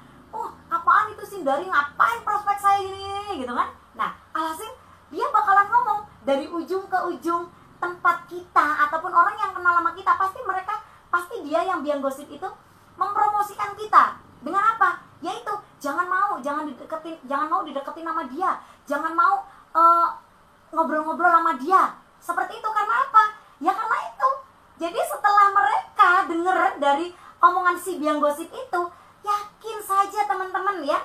apaan itu sih Dari, ngapain prospek saya gini gitu kan? Nah, alhasil dia bakalan ngomong dari ujung ke ujung tempat kita ataupun orang yang kenal sama kita, pasti dia yang biang gosip itu mempromosikan kita dengan apa? Yaitu jangan mau dideketin sama dia, jangan mau ngobrol-ngobrol sama dia seperti itu. Karena apa? Ya karena itu. Jadi setelah mereka dengar dari omongan si biang gosip itu, yakin saja teman-teman ya,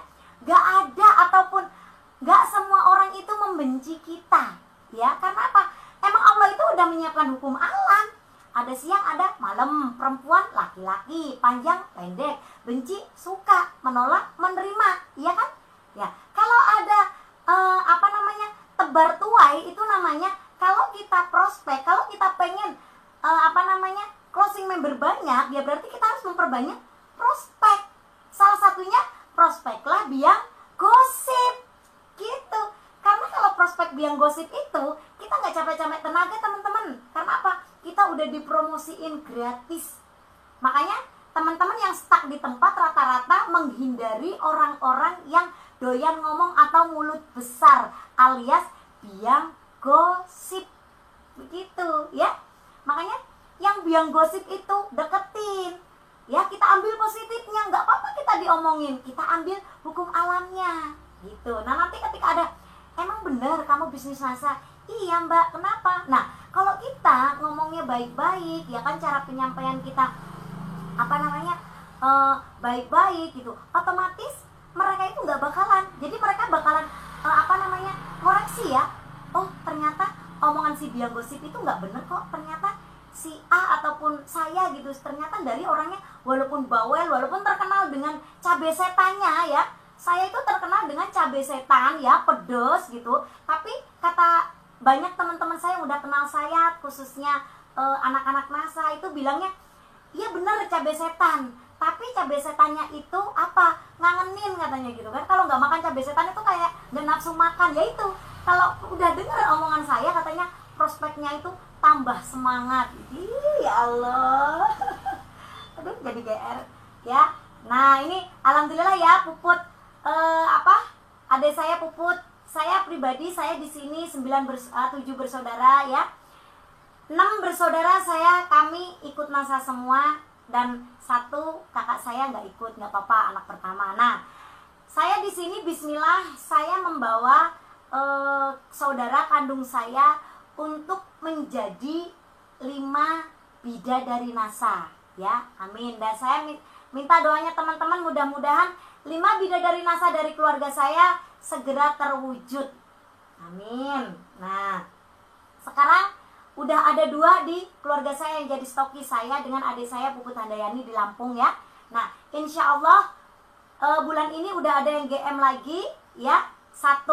gak ada ataupun gak semua orang itu membenci kita ya. Karena apa? Emang Allah itu udah menyiapkan hukum alam. Ada siang, ada malam, perempuan, laki-laki, panjang, pendek, benci, suka, menolak, menerima, iya kan? Ya, kalau ada tebar tuai, itu namanya kalau kita prospek, kalau kita pengen closing member banyak, ya berarti kita harus memperbanyak prospek. Salah satunya prospeklah biang gosip gitu. Karena kalau prospek biang gosip itu kita nggak capek-capek tenaga teman-teman. Karena apa? Kita udah dipromosiin gratis. Makanya teman-teman yang stuck di tempat rata-rata menghindari orang-orang yang doyan ngomong atau mulut besar alias biang gosip. Begitu ya. Makanya yang biang gosip itu deketin. Ya, kita ambil positifnya, nggak apa-apa kita diomongin, kita ambil hukum alamnya gitu. Nah, nanti ketika ada, emang bener kamu bisnis masa? Iya mbak, kenapa? Nah, kalau kita ngomongnya baik-baik, ya kan cara penyampaian kita baik-baik gitu, otomatis mereka itu nggak bakalan, jadi mereka bakalan koreksi ya. Oh ternyata omongan si biang gosip itu nggak bener kok, ternyata si A ataupun saya gitu, ternyata dari orangnya walaupun bawel, walaupun terkenal dengan cabai setannya ya, saya itu terkenal dengan cabai setan ya, pedes gitu, tapi kata banyak teman-teman saya yang udah kenal saya, khususnya anak-anak NASA itu bilangnya, iya bener cabai setan, tapi cabai setannya itu apa? Ngangenin katanya gitu kan. Kalau nggak makan cabai setan itu kayak nggak nafsu makan. Ya itu, kalau udah denger omongan saya katanya prospeknya itu tambah semangat. Ih, ya Allah. Aduh, jadi GR ya. Nah, ini alhamdulillah ya Puput adik saya Puput. Saya pribadi saya di sini 7 bersaudara ya. 6 bersaudara kami ikut NASA semua, dan 1 kakak saya nggak ikut, nggak apa-apa, anak pertama. Nah, saya di sini bismillah saya membawa saudara kandung saya untuk menjadi 5 bidadari NASA ya, amin. Dan saya minta doanya teman-teman, mudah-mudahan 5 bidadari NASA dari keluarga saya segera terwujud, amin. Nah, sekarang udah ada 2 di keluarga saya yang jadi stoki saya dengan adik saya Puput Handayani di Lampung ya. Nah, insya Allah bulan ini udah ada yang GM lagi ya, 1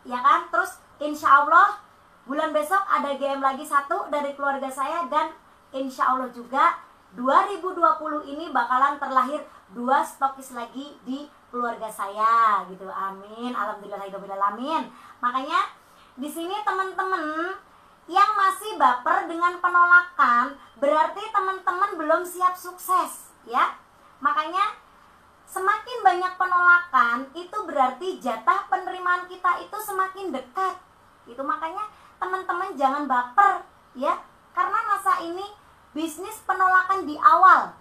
ya kan. Terus insya Allah bulan besok ada GM lagi 1 dari keluarga saya, dan insya Allah juga 2020 ini bakalan terlahir 2 stokis lagi di keluarga saya gitu, amin. Alhamdulillahirobbilalamin. Makanya di sini teman-teman yang masih baper dengan penolakan, berarti teman-teman belum siap sukses ya. Makanya semakin banyak penolakan itu berarti jatah penerimaan kita itu semakin dekat. Itu makanya teman-teman jangan baper ya. Karena masa ini bisnis penolakan di awal.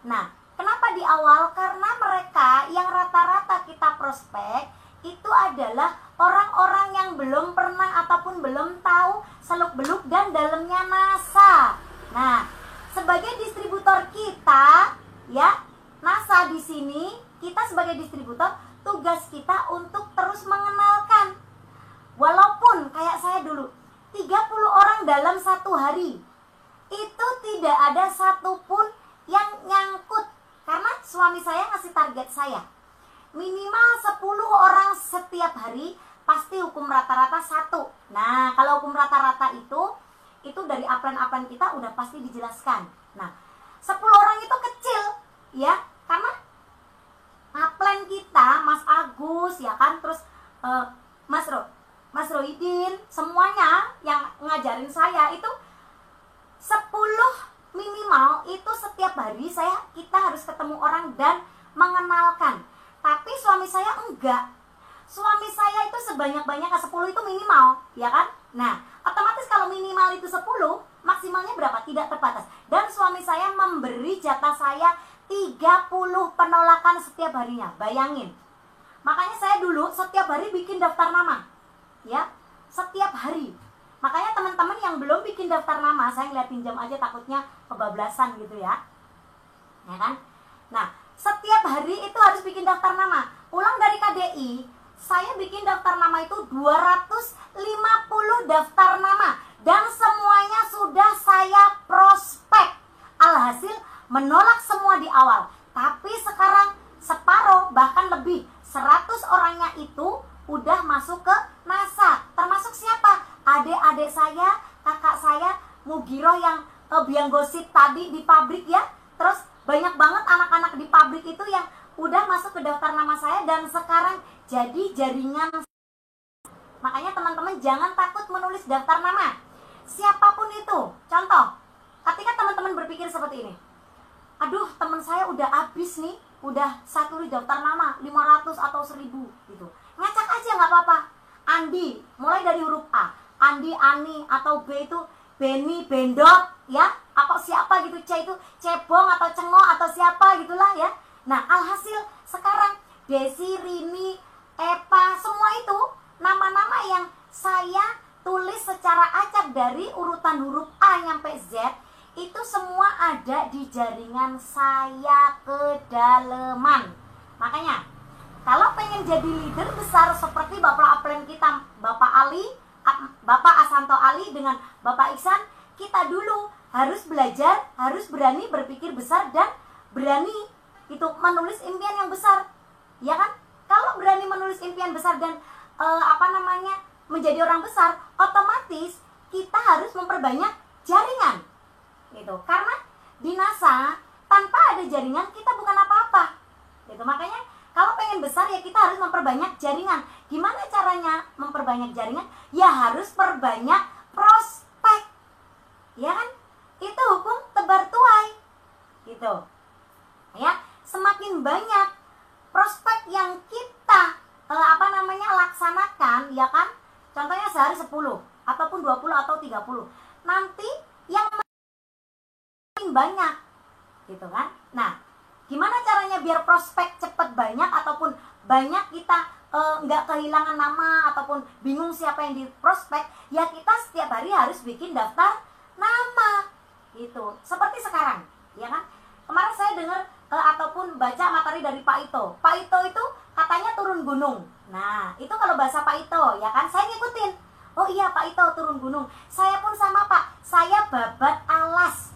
Nah, kenapa di awal? Karena mereka yang rata-rata kita prospek itu adalah orang-orang yang belum pernah ataupun belum tahu seluk-beluk dan dalamnya NASA. Nah, sebagai distributor kita, ya, NASA di sini, kita sebagai distributor, tugas kita untuk terus mengenalkan. Walaupun kayak saya dulu, 30 orang dalam 1 hari, itu tidak ada satupun yang nyangkut. Karena suami saya ngasih target saya, minimal 10 orang setiap hari, pasti hukum rata-rata 1. Nah, kalau hukum rata-rata itu dari upline-upline kita udah pasti dijelaskan. Nah, 10 orang itu kecil ya, karena upline kita, Mas Agus ya kan, terus Mas Roidin, semuanya yang ngajarin saya itu 10 minimal itu setiap hari kita harus ketemu orang dan mengenalkan. Tapi suami saya enggak. Suami saya itu sebanyak-banyaknya 10 itu minimal, ya kan? Nah, otomatis kalau minimal itu 10, maksimalnya berapa? Tidak terbatas. Dan suami saya memberi jatah saya 30 penolakan setiap harinya. Bayangin. Makanya saya dulu setiap hari bikin daftar nama. Ya. setiap hari. Makanya teman-teman yang belum bikin daftar nama, saya ngeliatin jam aja takutnya kebablasan gitu ya. Ya kan? Nah, setiap hari itu harus bikin daftar nama. Pulang dari KDI, saya bikin daftar nama itu 250 daftar nama. Dan semuanya sudah saya prospek. Alhasil menolak semua di awal. Tapi sekarang separuh bahkan lebih, 100 orangnya itu udah masuk ke NASA. Termasuk siapa? Adik-adik saya, kakak saya, Mugiro yang biang gosip tadi di pabrik ya. Terus banyak banget anak-anak di pabrik itu yang udah masuk ke daftar nama saya dan sekarang jadi jaringan. Makanya teman-teman jangan takut menulis daftar nama. Siapapun itu. Contoh, ketika teman-teman berpikir seperti ini. Aduh, teman saya udah habis nih, udah saya tulis daftar nama 500 atau 1000 gitu. Ngacak aja nggak apa-apa. Andi, mulai dari huruf A. Andi, Ani, atau B itu Beni, Bendot, ya, atau siapa gitu, C itu Cebong atau Cengo atau siapa gitulah ya. Nah, alhasil sekarang Desi, Rini, Epa, semua itu nama-nama yang saya tulis secara acak dari urutan huruf A sampai Z, itu semua ada di jaringan saya kedalaman. Makanya, kalau pengen jadi leader besar seperti Bapak Aplen kita, Bapak Asanto Ali dengan Bapak Iksan, kita dulu harus belajar, harus berani berpikir besar dan berani itu menulis impian yang besar, ya kan? Kalau berani menulis impian besar dan menjadi orang besar, otomatis kita harus memperbanyak jaringan, gitu. Karena di NASA tanpa ada jaringan kita bukan apa-apa, gitu. Makanya kalau pengen besar ya kita harus memperbanyak jaringan. Gimana caranya memperbanyak jaringan? Ya harus perbanyak prospek, ya kan? Itu hukum tebar tuai, gitu. Ya, semakin banyak prospek yang kita laksanakan, ya kan? Contohnya sehari 10 ataupun 20 atau 30. Nanti yang makin banyak, gitu kan? Nah, gimana caranya biar prospek cepat banyak ataupun banyak kita nggak kehilangan nama ataupun bingung siapa yang di prospek? Ya kita setiap hari harus bikin daftar nama, gitu. Seperti sekarang, ya kan? Kemarin saya dengar ataupun baca materi dari Pak Ito. Pak Ito itu katanya turun gunung. Nah, itu kalau bahasa Pak Ito, ya kan? Saya ngikutin. Oh iya, Pak Ito turun gunung. Saya pun sama, Pak. Saya babat alas.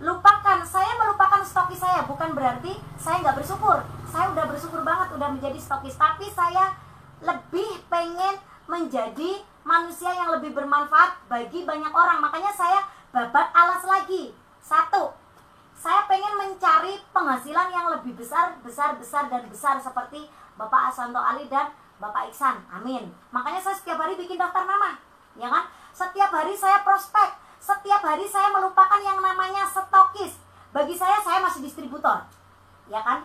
Lupakan, saya melupakan stokis saya. Bukan berarti saya nggak bersyukur. Saya udah bersyukur banget udah menjadi stokis. Tapi saya lebih pengen menjadi manusia yang lebih bermanfaat bagi banyak orang. Makanya saya babat alas lagi. 1, saya pengen mencari penghasilan yang lebih besar dan besar seperti Bapak Asanto Ali dan Bapak Iksan. Amin. Makanya saya setiap hari bikin daftar nama, ya kan? Setiap hari saya prospek. Setiap hari saya melupakan yang namanya stokis. Bagi saya masih distributor, ya kan?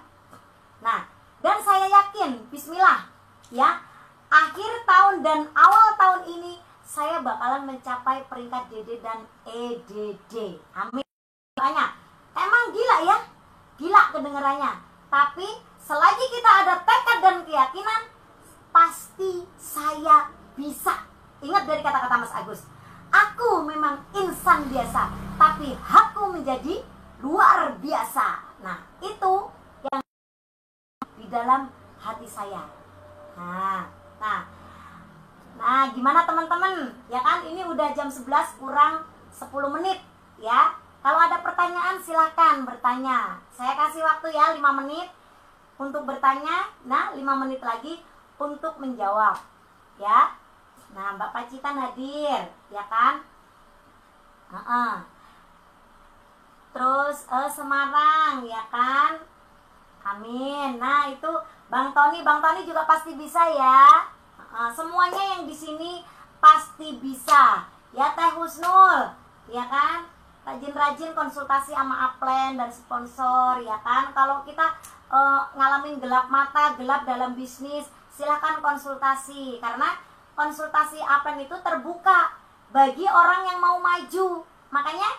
Nah, dan saya yakin, bismillah, ya, akhir tahun dan awal tahun ini saya bakalan mencapai peringkat DD dan EDD. Amin. Banyak. Emang gila ya? Gila kedengarannya. Tapi selagi kita ada tekad dan keyakinan, pasti saya bisa. Ingat dari kata-kata Mas Agus. Aku memang insan biasa, tapi hakku menjadi luar biasa. Nah, itu yang di dalam hati saya. Nah, gimana teman-teman? Ya kan, ini udah jam 11 kurang 10 menit, ya. Kalau ada pertanyaan silahkan bertanya. Saya kasih waktu ya 5 menit untuk bertanya. Nah, 5 menit lagi untuk menjawab, ya. Nah, Mbak Pacitan hadir, ya kan? Terus Semarang, ya kan? Amin. Nah, itu Bang Tony juga pasti bisa ya. Semuanya yang di sini pasti bisa. Ya Teh Husnul, ya kan? Rajin-rajin konsultasi sama Aplen dan sponsor, ya kan? Kalau kita ngalamin gelap mata, gelap dalam bisnis, silakan konsultasi. Karena konsultasi Aplen itu terbuka bagi orang yang mau maju. Makanya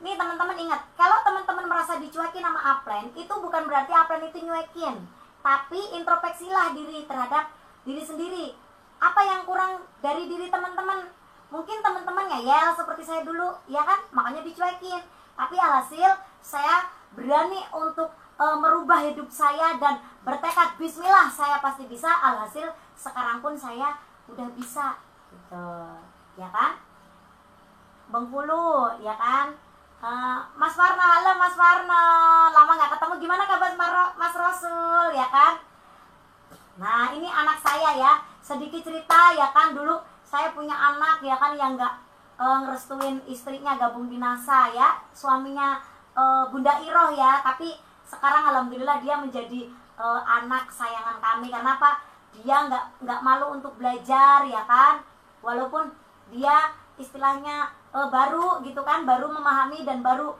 nih teman-teman ingat, kalau teman-teman merasa dicuekin sama Aplen, itu bukan berarti Aplen itu nyuekin, tapi introspeksilah diri terhadap diri sendiri. Apa yang kurang dari diri teman-teman? Mungkin teman-teman ngeyel seperti saya dulu, ya kan? Makanya dicuekin. Tapi alhasil saya berani untuk merubah hidup saya dan bertekad bismillah saya pasti bisa. Alhasil sekarang pun saya udah bisa gitu, ya kan? Bengkulu, ya kan? Mas Warno, halo Mas Warno, lama nggak ketemu, gimana kabar Mas Rasul, ya kan? Nah ini anak saya ya, sedikit cerita ya kan, dulu saya punya anak ya kan yang nggak ngerestuin istrinya gabung di NASA ya, suaminya Bunda Iroh ya, tapi sekarang alhamdulillah dia menjadi anak sayangan kami. Karena apa? Dia nggak malu untuk belajar ya kan, walaupun dia istilahnya baru gitu kan, baru memahami dan baru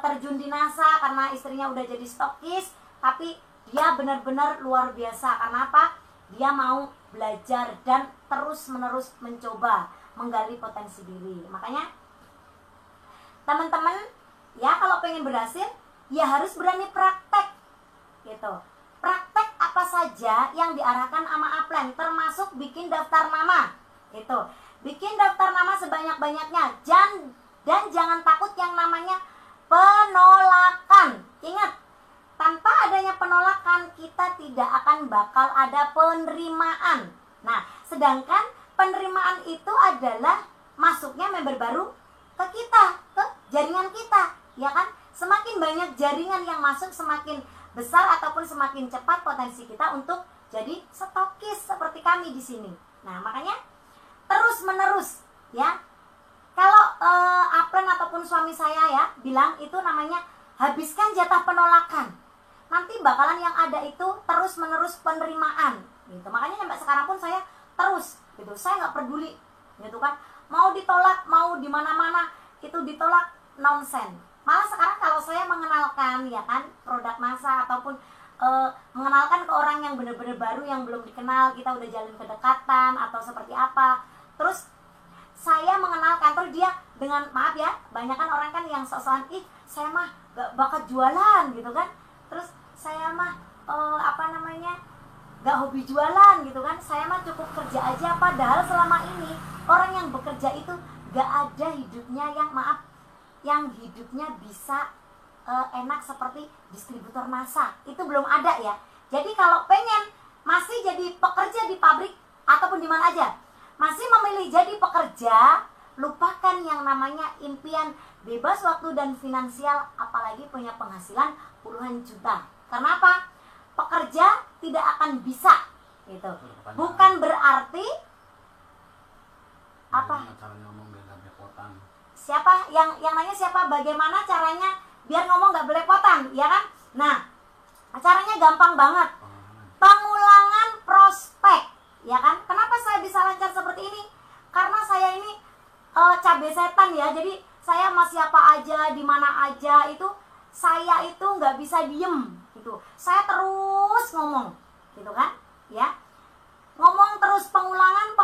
terjun di NASA karena istrinya udah jadi stokis, tapi dia benar-benar luar biasa. Karena apa? Dia mau belajar dan terus-menerus mencoba menggali potensi diri. Makanya teman-teman ya, kalau pengen berhasil ya harus berani praktek gitu. Praktek apa saja yang diarahkan sama Upline, termasuk bikin daftar nama gitu. Bikin daftar nama sebanyak-banyaknya, dan jangan takut yang namanya penolakan. Ingat, tanpa adanya penolakan kita tidak akan bakal ada penerimaan. Nah, sedangkan penerimaan itu adalah masuknya member baru ke kita, ke jaringan kita, ya kan? Semakin banyak jaringan yang masuk, semakin besar ataupun semakin cepat potensi kita untuk jadi stokis seperti kami di sini. Nah, makanya terus menerus ya. Kalau Upline ataupun suami saya ya bilang itu namanya habiskan jatah penolakan. Nanti bakalan yang ada itu terus menerus penerimaan gitu. Makanya sampai sekarang pun saya terus gitu. Saya nggak peduli gitu kan. Mau ditolak, mau di mana-mana itu ditolak, nonsen. Malah sekarang kalau saya mengenalkan ya kan produk NASA ataupun mengenalkan ke orang yang benar-benar baru yang belum dikenal, kita udah jalin kedekatan atau seperti apa, terus saya mengenalkan, terus dia dengan, maaf ya, banyak kan orang kan yang sok-sokan, ih saya mah gak bakat jualan gitu kan, terus saya mah gak hobi jualan gitu kan, saya mah cukup kerja aja. Padahal selama ini orang yang bekerja itu gak ada hidupnya yang, maaf, yang hidupnya bisa enak seperti distributor NASA. Itu belum ada ya. Jadi kalau pengen masih jadi pekerja di pabrik ataupun di mana aja, masih memilih jadi pekerja, lupakan yang namanya impian bebas waktu dan finansial, apalagi punya penghasilan puluhan juta. Karena apa? Pekerja tidak akan bisa gitu. Bukan berarti apa? Siapa yang nanya, siapa bagaimana caranya biar ngomong gak belepotan, ya kan? Nah, caranya gampang banget. Pengulangan prospek, ya kan? Kenapa saya bisa lancar seperti ini? Karena saya ini cabe setan ya. Jadi saya sama siapa aja, di mana aja itu saya itu nggak bisa diem gitu. Saya terus ngomong, gitu kan? Ya, ngomong terus, pengulangan,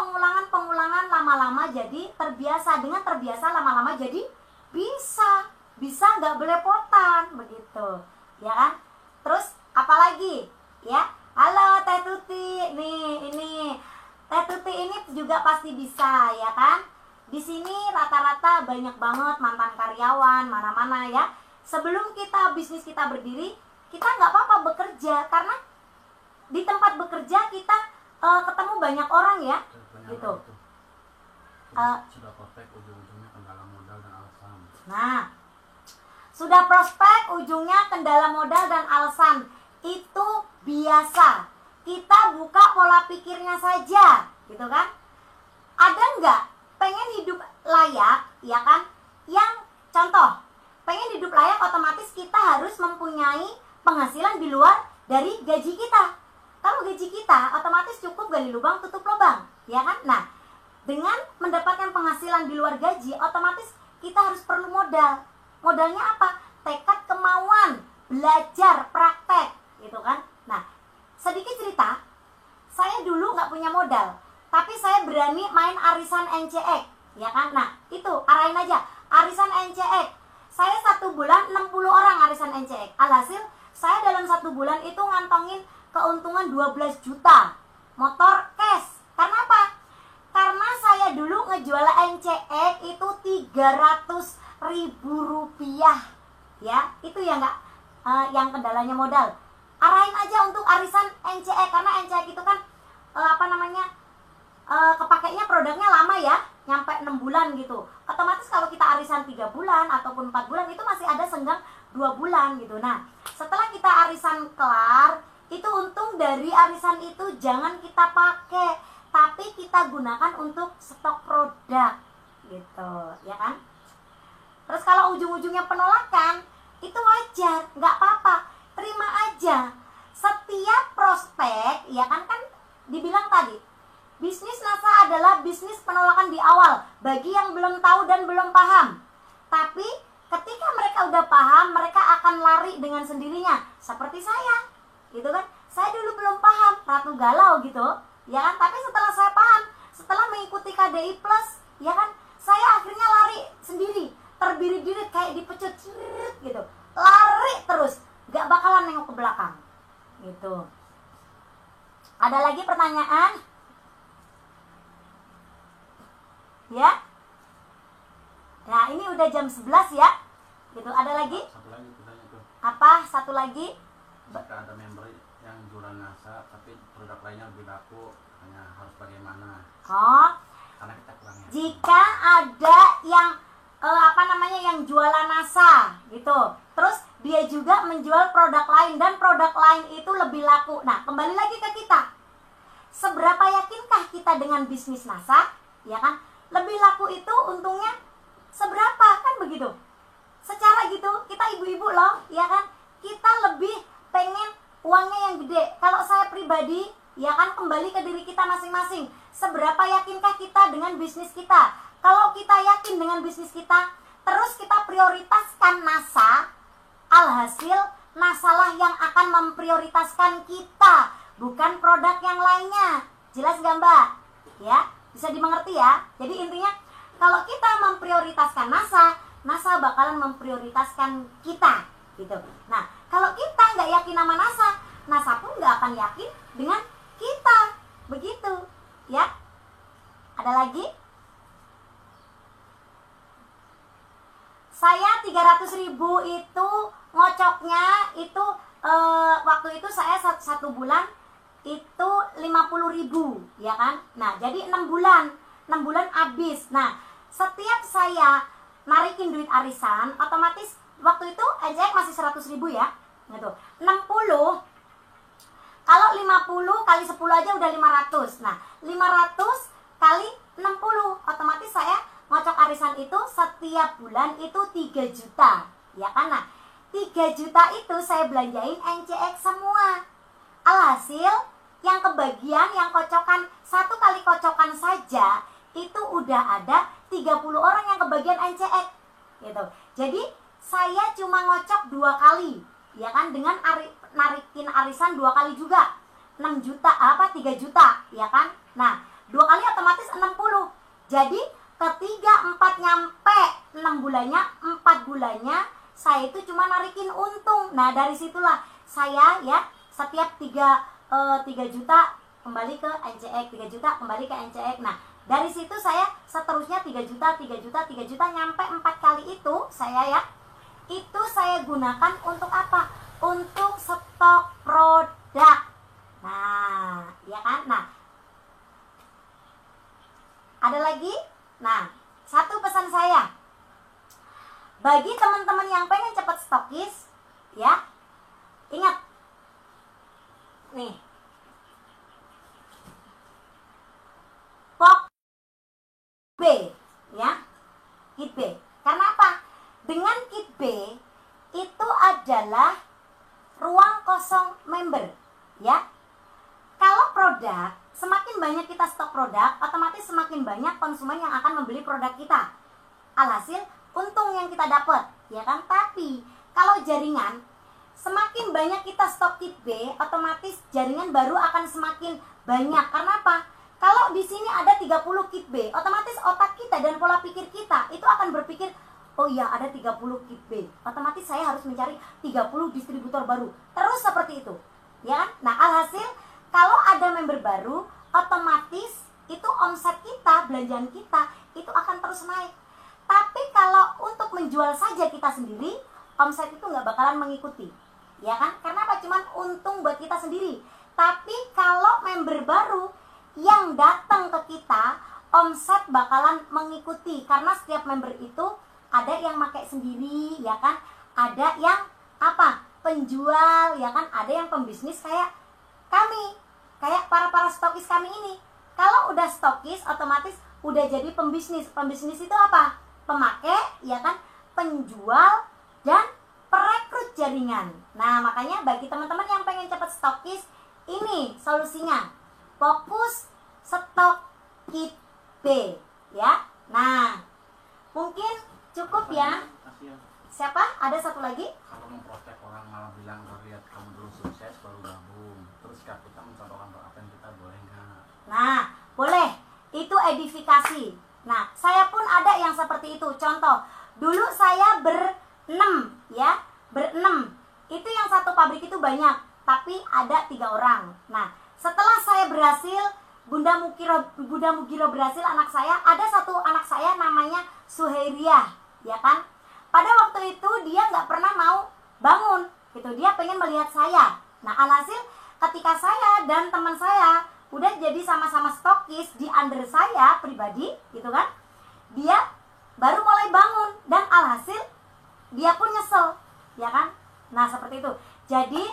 lama-lama jadi terbiasa. Dengan terbiasa lama-lama jadi bisa nggak belepotan begitu, ya kan? Terus apalagi ya? Halo Teh Tuti, nih ini Teh Tuti ini juga pasti bisa, ya kan? Di sini rata-rata banyak banget mantan karyawan mana-mana ya. Sebelum bisnis kita berdiri, kita nggak apa-apa bekerja, karena di tempat bekerja kita ketemu banyak orang ya, gitu. Sudah prospek, ujung-ujungnya kendala modal dan alasan. Nah, sudah prospek, ujungnya kendala modal dan alasan. Itu biasa. Kita buka pola pikirnya saja, gitu kan? Ada nggak pengen hidup layak, ya kan? Yang contoh, pengen hidup layak otomatis kita harus mempunyai penghasilan di luar dari gaji kita. Kalau gaji kita otomatis cukup gali lubang tutup lubang, ya kan? Nah, dengan mendapatkan penghasilan di luar gaji, otomatis kita harus perlu modal. Modalnya apa? Tekad, kemauan, belajar, praktek, gitu kan? Nah, sedikit cerita, saya dulu nggak punya modal, tapi saya berani main arisan NCX, ya kan? Nah, itu arahin aja, arisan NCX. Saya 1 bulan 60 orang arisan NCX. Alhasil, saya dalam 1 bulan itu ngantongin keuntungan 12 juta. Motor cash. Karena apa? Rp300.000 ya. Itu ya nggak yang kendalanya modal. Arahin aja untuk arisan NCE, karena NCE itu kan kepakainya produknya lama ya, nyampe 6 bulan gitu. Otomatis kalau kita arisan 3 bulan ataupun 4 bulan itu masih ada senggang 2 bulan gitu. Nah, setelah kita arisan kelar, itu untung dari arisan itu jangan kita pakai, tapi kita gunakan untuk stok produk gitu, ya kan? Terus kalau ujung-ujungnya penolakan, itu wajar, nggak apa-apa, terima aja. Setiap prospek, ya kan dibilang tadi, bisnis NASA adalah bisnis penolakan di awal bagi yang belum tahu dan belum paham. Tapi ketika mereka udah paham, mereka akan lari dengan sendirinya. Seperti saya, gitu kan? Saya dulu belum paham, ratu galau gitu, ya kan? Tapi setelah saya paham, setelah mengikuti KDI Plus, ya kan? Saya akhirnya lari sendiri, terbirit-birit kayak dipecut gitu, lari terus, gak bakalan nengok ke belakang, gitu. Ada lagi pertanyaan? Ya? Nah, ini udah jam 11 ya. Gitu. Ada lagi? Satu lagi pertanyaan tuh. Apa? Satu lagi? Jika ada member yang jualan NASA tapi produk lainnya lebih laku, hanya harus bagaimana? Oh, Karena kita kurangnya. jika ada yang yang jualan NASA gitu, terus dia juga menjual produk lain dan produk lain itu lebih laku. Nah, kembali lagi ke kita. Seberapa yakinkah kita dengan bisnis NASA? Ya kan? Lebih laku itu untungnya seberapa, kan begitu? Secara gitu, kita ibu-ibu loh, ya kan? Kita lebih pengen uangnya yang gede. Kalau saya pribadi, ya kan, kembali ke diri kita masing-masing. Seberapa yakinkah kita dengan bisnis kita? Kalau kita yakin dengan bisnis kita, terus kita prioritaskan NASA, alhasil NASA lah yang akan memprioritaskan kita, bukan produk yang lainnya. Jelas gak Mbak? Ya, bisa dimengerti ya. Jadi intinya, kalau kita memprioritaskan NASA, NASA bakalan memprioritaskan kita, gitu. Nah, kalau kita nggak yakin sama NASA, NASA pun nggak akan yakin dengan kita, begitu, ya. Ada lagi? Saya 300.000 itu ngocoknya itu waktu itu saya satu bulan itu 50.000, ya kan? Nah, jadi 6 bulan habis. Nah, setiap saya narikin duit arisan, otomatis waktu itu NCX masih 100.000 ya, gitu. 60, kalau 50 kali 10 aja udah 500. Nah, 500 kali 60, otomatis saya ngocok arisan itu setiap bulan itu 3 juta, ya kan? Nah, 3 juta itu saya belanjain NCX semua. Alhasil yang kebagian, yang kocokan, 1 kali kocokan saja itu udah ada 30 orang yang kebagian NCX, gitu. Jadi saya cuma ngocok 2 kali, ya kan, dengan narikin arisan 2 kali juga 6 juta, 3 juta, ya kan. Nah, 2 kali otomatis 60. Jadi ketiga 4 nyampe 6 bulannya, 4 bulannya saya itu cuma narikin untung. Nah, dari situlah saya ya setiap 3 juta kembali ke NCX, 3 juta kembali ke NCX. Nah, dari situ saya seterusnya 3 juta, 3 juta, 3 juta, nyampe 4 kali itu saya itu saya gunakan untuk apa? Untuk stok produk. Nah, ya kan? Nah, ada lagi? Nah, satu pesan saya bagi teman-teman yang pengen cepat stokis, ya, ingat nih, pok B, ya, kit B. Karena apa? Dengan kit B itu adalah ruang kosong member, ya. Kalau produk, semakin banyak kita stok produk, otomatis semakin banyak konsumen yang akan membeli produk kita. Alhasil, untung yang kita dapat, ya kan? Tapi, kalau jaringan, semakin banyak kita stok kit B, otomatis jaringan baru akan semakin banyak. Karena apa? Kalau di sini ada 30 kit B, otomatis otak kita dan pola pikir kita itu akan berpikir, oh iya ada 30 kit B, otomatis saya harus mencari 30 distributor baru. Terus seperti itu, ya kan? Nah, alhasil kalau ada member baru, otomatis itu omset kita, belanjaan kita itu akan terus naik. Tapi kalau untuk menjual saja kita sendiri, omset itu nggak bakalan mengikuti, ya kan? Karena apa? Cuman untung buat kita sendiri. Tapi kalau member baru yang datang ke kita, omset bakalan mengikuti. Karena setiap member itu ada yang pakai sendiri, ya kan? Ada yang apa? Penjual, ya kan? Ada yang pembisnis kayak kami, kayak para stokis kami ini. Kalau udah stokis, otomatis udah jadi pembisnis. Pembisnis itu apa? Pemakai, ya kan? Penjual dan perekrut jaringan. Nah, makanya bagi teman-teman yang pengen cepat stokis, ini solusinya. Fokus stok kit B, ya. Nah, mungkin cukup ya. Siapa? Ada satu lagi? Kalau mau prospek orang malah bilang lihat kamu dulu sukses baru gabung. Terus kita mencontohkan apa yang kita boleh nggak? Nah, boleh. Itu edifikasi. Nah, saya pun ada yang seperti itu. Contoh, dulu saya berenam, ya, berenam. Itu yang satu pabrik itu banyak, tapi ada 3 orang. Nah, setelah saya berhasil, Bunda Mugiro berhasil, anak saya, ada satu anak saya namanya Suhairiah, ya kan? Pada waktu itu dia nggak pernah mau bangun, gitu. Dia pengen melihat saya. Nah, alhasil ketika saya dan teman saya udah jadi sama-sama stokis di under saya pribadi, gitu kan? Dia baru mulai bangun dan alhasil dia pun nyesel, ya kan? Nah, seperti itu. Jadi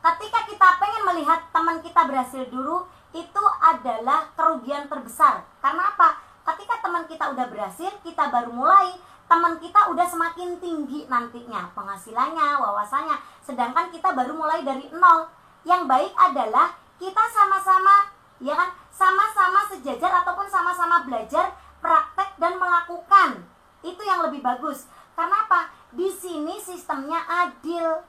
ketika kita pengen melihat teman kita berhasil dulu, itu adalah kerugian terbesar. Karena apa? Ketika teman kita udah berhasil, kita baru mulai, teman kita udah semakin tinggi nantinya penghasilannya, wawasannya, sedangkan kita baru mulai dari nol. Yang baik adalah kita sama-sama, ya kan, sama-sama sejajar ataupun sama-sama belajar, praktek dan melakukan. Itu yang lebih bagus. Karena apa? Di sini sistemnya adil.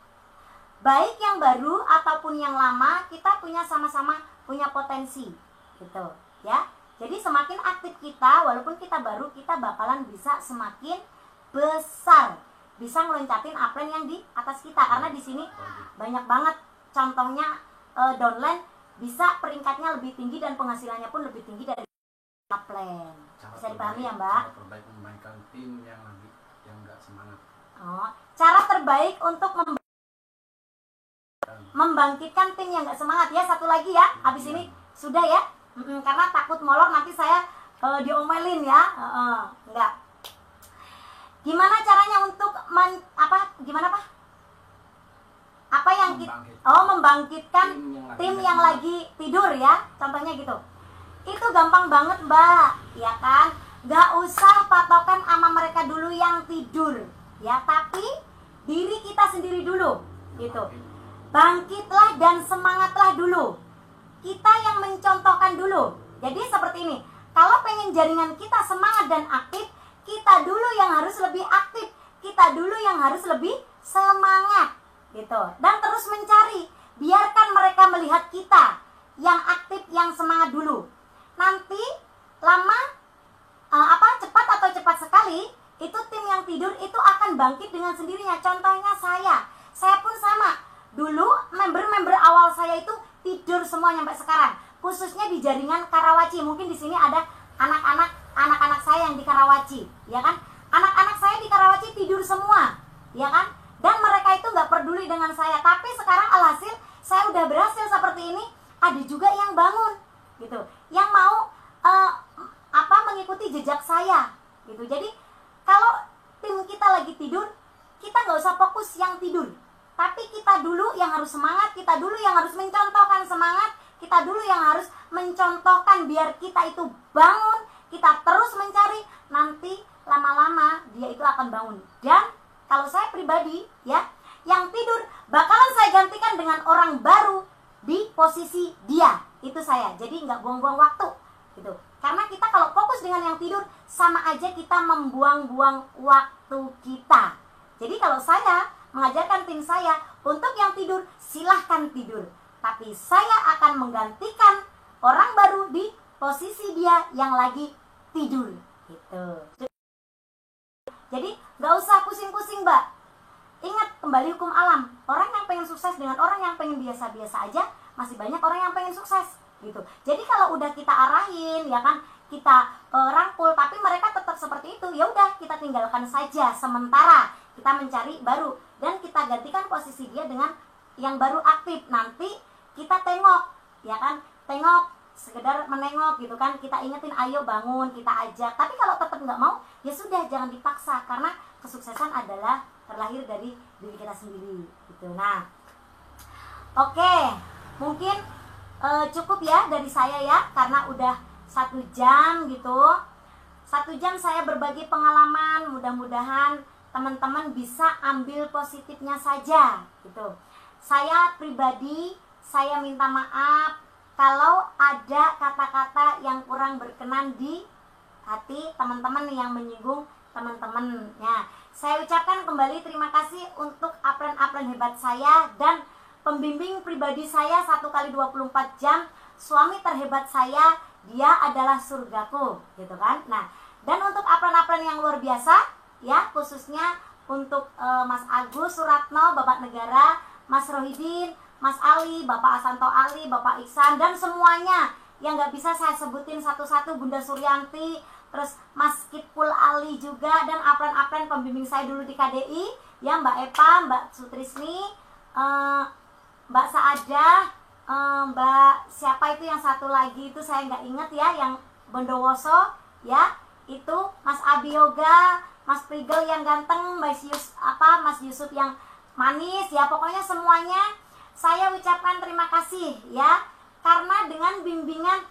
Baik yang baru ataupun yang lama, kita punya sama-sama punya potensi, gitu, ya. Jadi semakin aktif kita, walaupun kita baru, kita bakalan bisa semakin besar, bisa ngeloncatin upline yang di atas kita. Karena di sini banyak banget contohnya downline bisa peringkatnya lebih tinggi dan penghasilannya pun lebih tinggi dari upline. Bisa dipahami ya, Mbak? Cara terbaik memainkan tim yang nggak semangat. Oh, cara terbaik untuk membangkitkan tim yang nggak semangat, ya. Satu lagi ya, habis ini sudah ya. Karena takut molor nanti saya diomelin ya. Enggak. Gimana caranya untuk gimana Pak? Apa yang membangkitkan tim yang lagi tidur ya, contohnya gitu. Itu gampang banget, Mbak, ya kan? Nggak usah patokan sama mereka dulu yang tidur, ya, tapi diri kita sendiri dulu, gitu. Bangkitlah dan semangatlah dulu. Kita yang mencontohkan dulu. Jadi seperti ini. Kalau pengen jaringan kita semangat dan aktif, kita dulu yang harus lebih aktif. Kita dulu yang harus lebih semangat, gitu. Dan terus mencari. Biarkan mereka melihat kita yang aktif, yang semangat dulu. Nanti lama cepat atau cepat sekali, itu tim yang tidur itu akan bangkit dengan sendirinya. Contohnya saya pun sama. Dulu member-member awal saya itu tidur semua sampai sekarang, khususnya di jaringan Karawaci. Mungkin di sini ada anak-anak saya yang di Karawaci, ya kan? Anak-anak saya di Karawaci tidur semua, ya kan? Dan mereka itu nggak peduli dengan saya. Tapi sekarang alhasil saya udah berhasil seperti ini, ada juga yang bangun, gitu, yang mau mengikuti jejak saya, gitu. Jadi kalau tim kita lagi tidur, kita nggak usah fokus yang tidur. Tapi kita dulu yang harus semangat, kita dulu yang harus mencontohkan semangat, kita dulu yang harus mencontohkan biar kita itu bangun, kita terus mencari, nanti lama-lama dia itu akan bangun. Dan kalau saya pribadi, ya, yang tidur bakalan saya gantikan dengan orang baru di posisi dia. Itu saya, jadi nggak buang-buang waktu, gitu. Karena kita kalau fokus dengan yang tidur, sama aja kita membuang-buang waktu kita. Jadi kalau saya mengajarkan tim saya untuk yang tidur, silahkan tidur. Tapi saya akan menggantikan orang baru di posisi dia yang lagi tidur, gitu. Jadi gak usah pusing-pusing, Mbak. Ingat kembali hukum alam. Orang yang pengen sukses dengan orang yang pengen biasa-biasa aja, masih banyak orang yang pengen sukses, gitu. Jadi kalau udah kita arahin, ya kan, kita rangkul tapi mereka tetap seperti itu, ya udah kita tinggalkan saja sementara, kita mencari baru dan kita gantikan posisi dia dengan yang baru aktif. Nanti kita tengok, ya kan, tengok, sekedar menengok gitu kan, kita ingetin ayo bangun, kita ajak. Tapi kalau tetap nggak mau, ya sudah, jangan dipaksa, karena kesuksesan adalah terlahir dari diri kita sendiri gitu. Nah, oke, mungkin cukup ya dari saya ya, karena udah 1 jam gitu. 1 jam saya berbagi pengalaman, mudah-mudahan teman-teman bisa ambil positifnya saja gitu. Saya pribadi, saya minta maaf kalau ada kata-kata yang kurang berkenan di hati teman-teman yang menyinggung teman-teman ya. Saya ucapkan kembali terima kasih untuk upline-upline hebat saya dan pembimbing pribadi saya 1x24 jam, suami terhebat saya, dia adalah surgaku gitu kan. Nah, dan untuk upline-upline yang luar biasa ya, khususnya untuk Mas Agus Suratno, Bapak Negara, Mas Rohidin, Mas Ali, Bapak Asanto Ali, Bapak Iksan, dan semuanya yang gak bisa saya sebutin satu-satu, Bunda Suryanti, terus Mas Kitpul Ali juga, dan upline-upline pembimbing saya dulu di KDI ya, Mbak Epa, Mbak Sutrisni, Mbak Saadah, Mbak siapa itu yang satu lagi itu saya nggak inget ya, yang Bondowoso ya, itu Mas Abi Yoga, Mas Prigel yang ganteng, Mas Yusuf yang manis ya, pokoknya semuanya saya ucapkan terima kasih ya, karena dengan bimbingan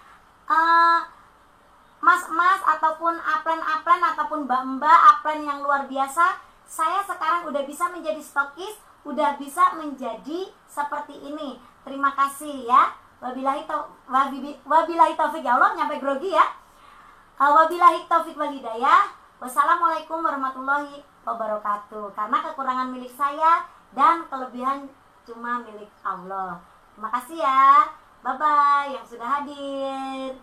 mas-mas ataupun upline ataupun mbak-mbak upline yang luar biasa, saya sekarang udah bisa menjadi stokis, udah bisa menjadi seperti ini. Terima kasih ya. Wabillahi taufik, ya Allah nyampe grogi ya. Wabillahi taufik wal hidayah. Wassalamualaikum warahmatullahi wabarakatuh. Karena kekurangan milik saya dan kelebihan cuma milik Allah. Terima kasih ya. Bye bye yang sudah hadir.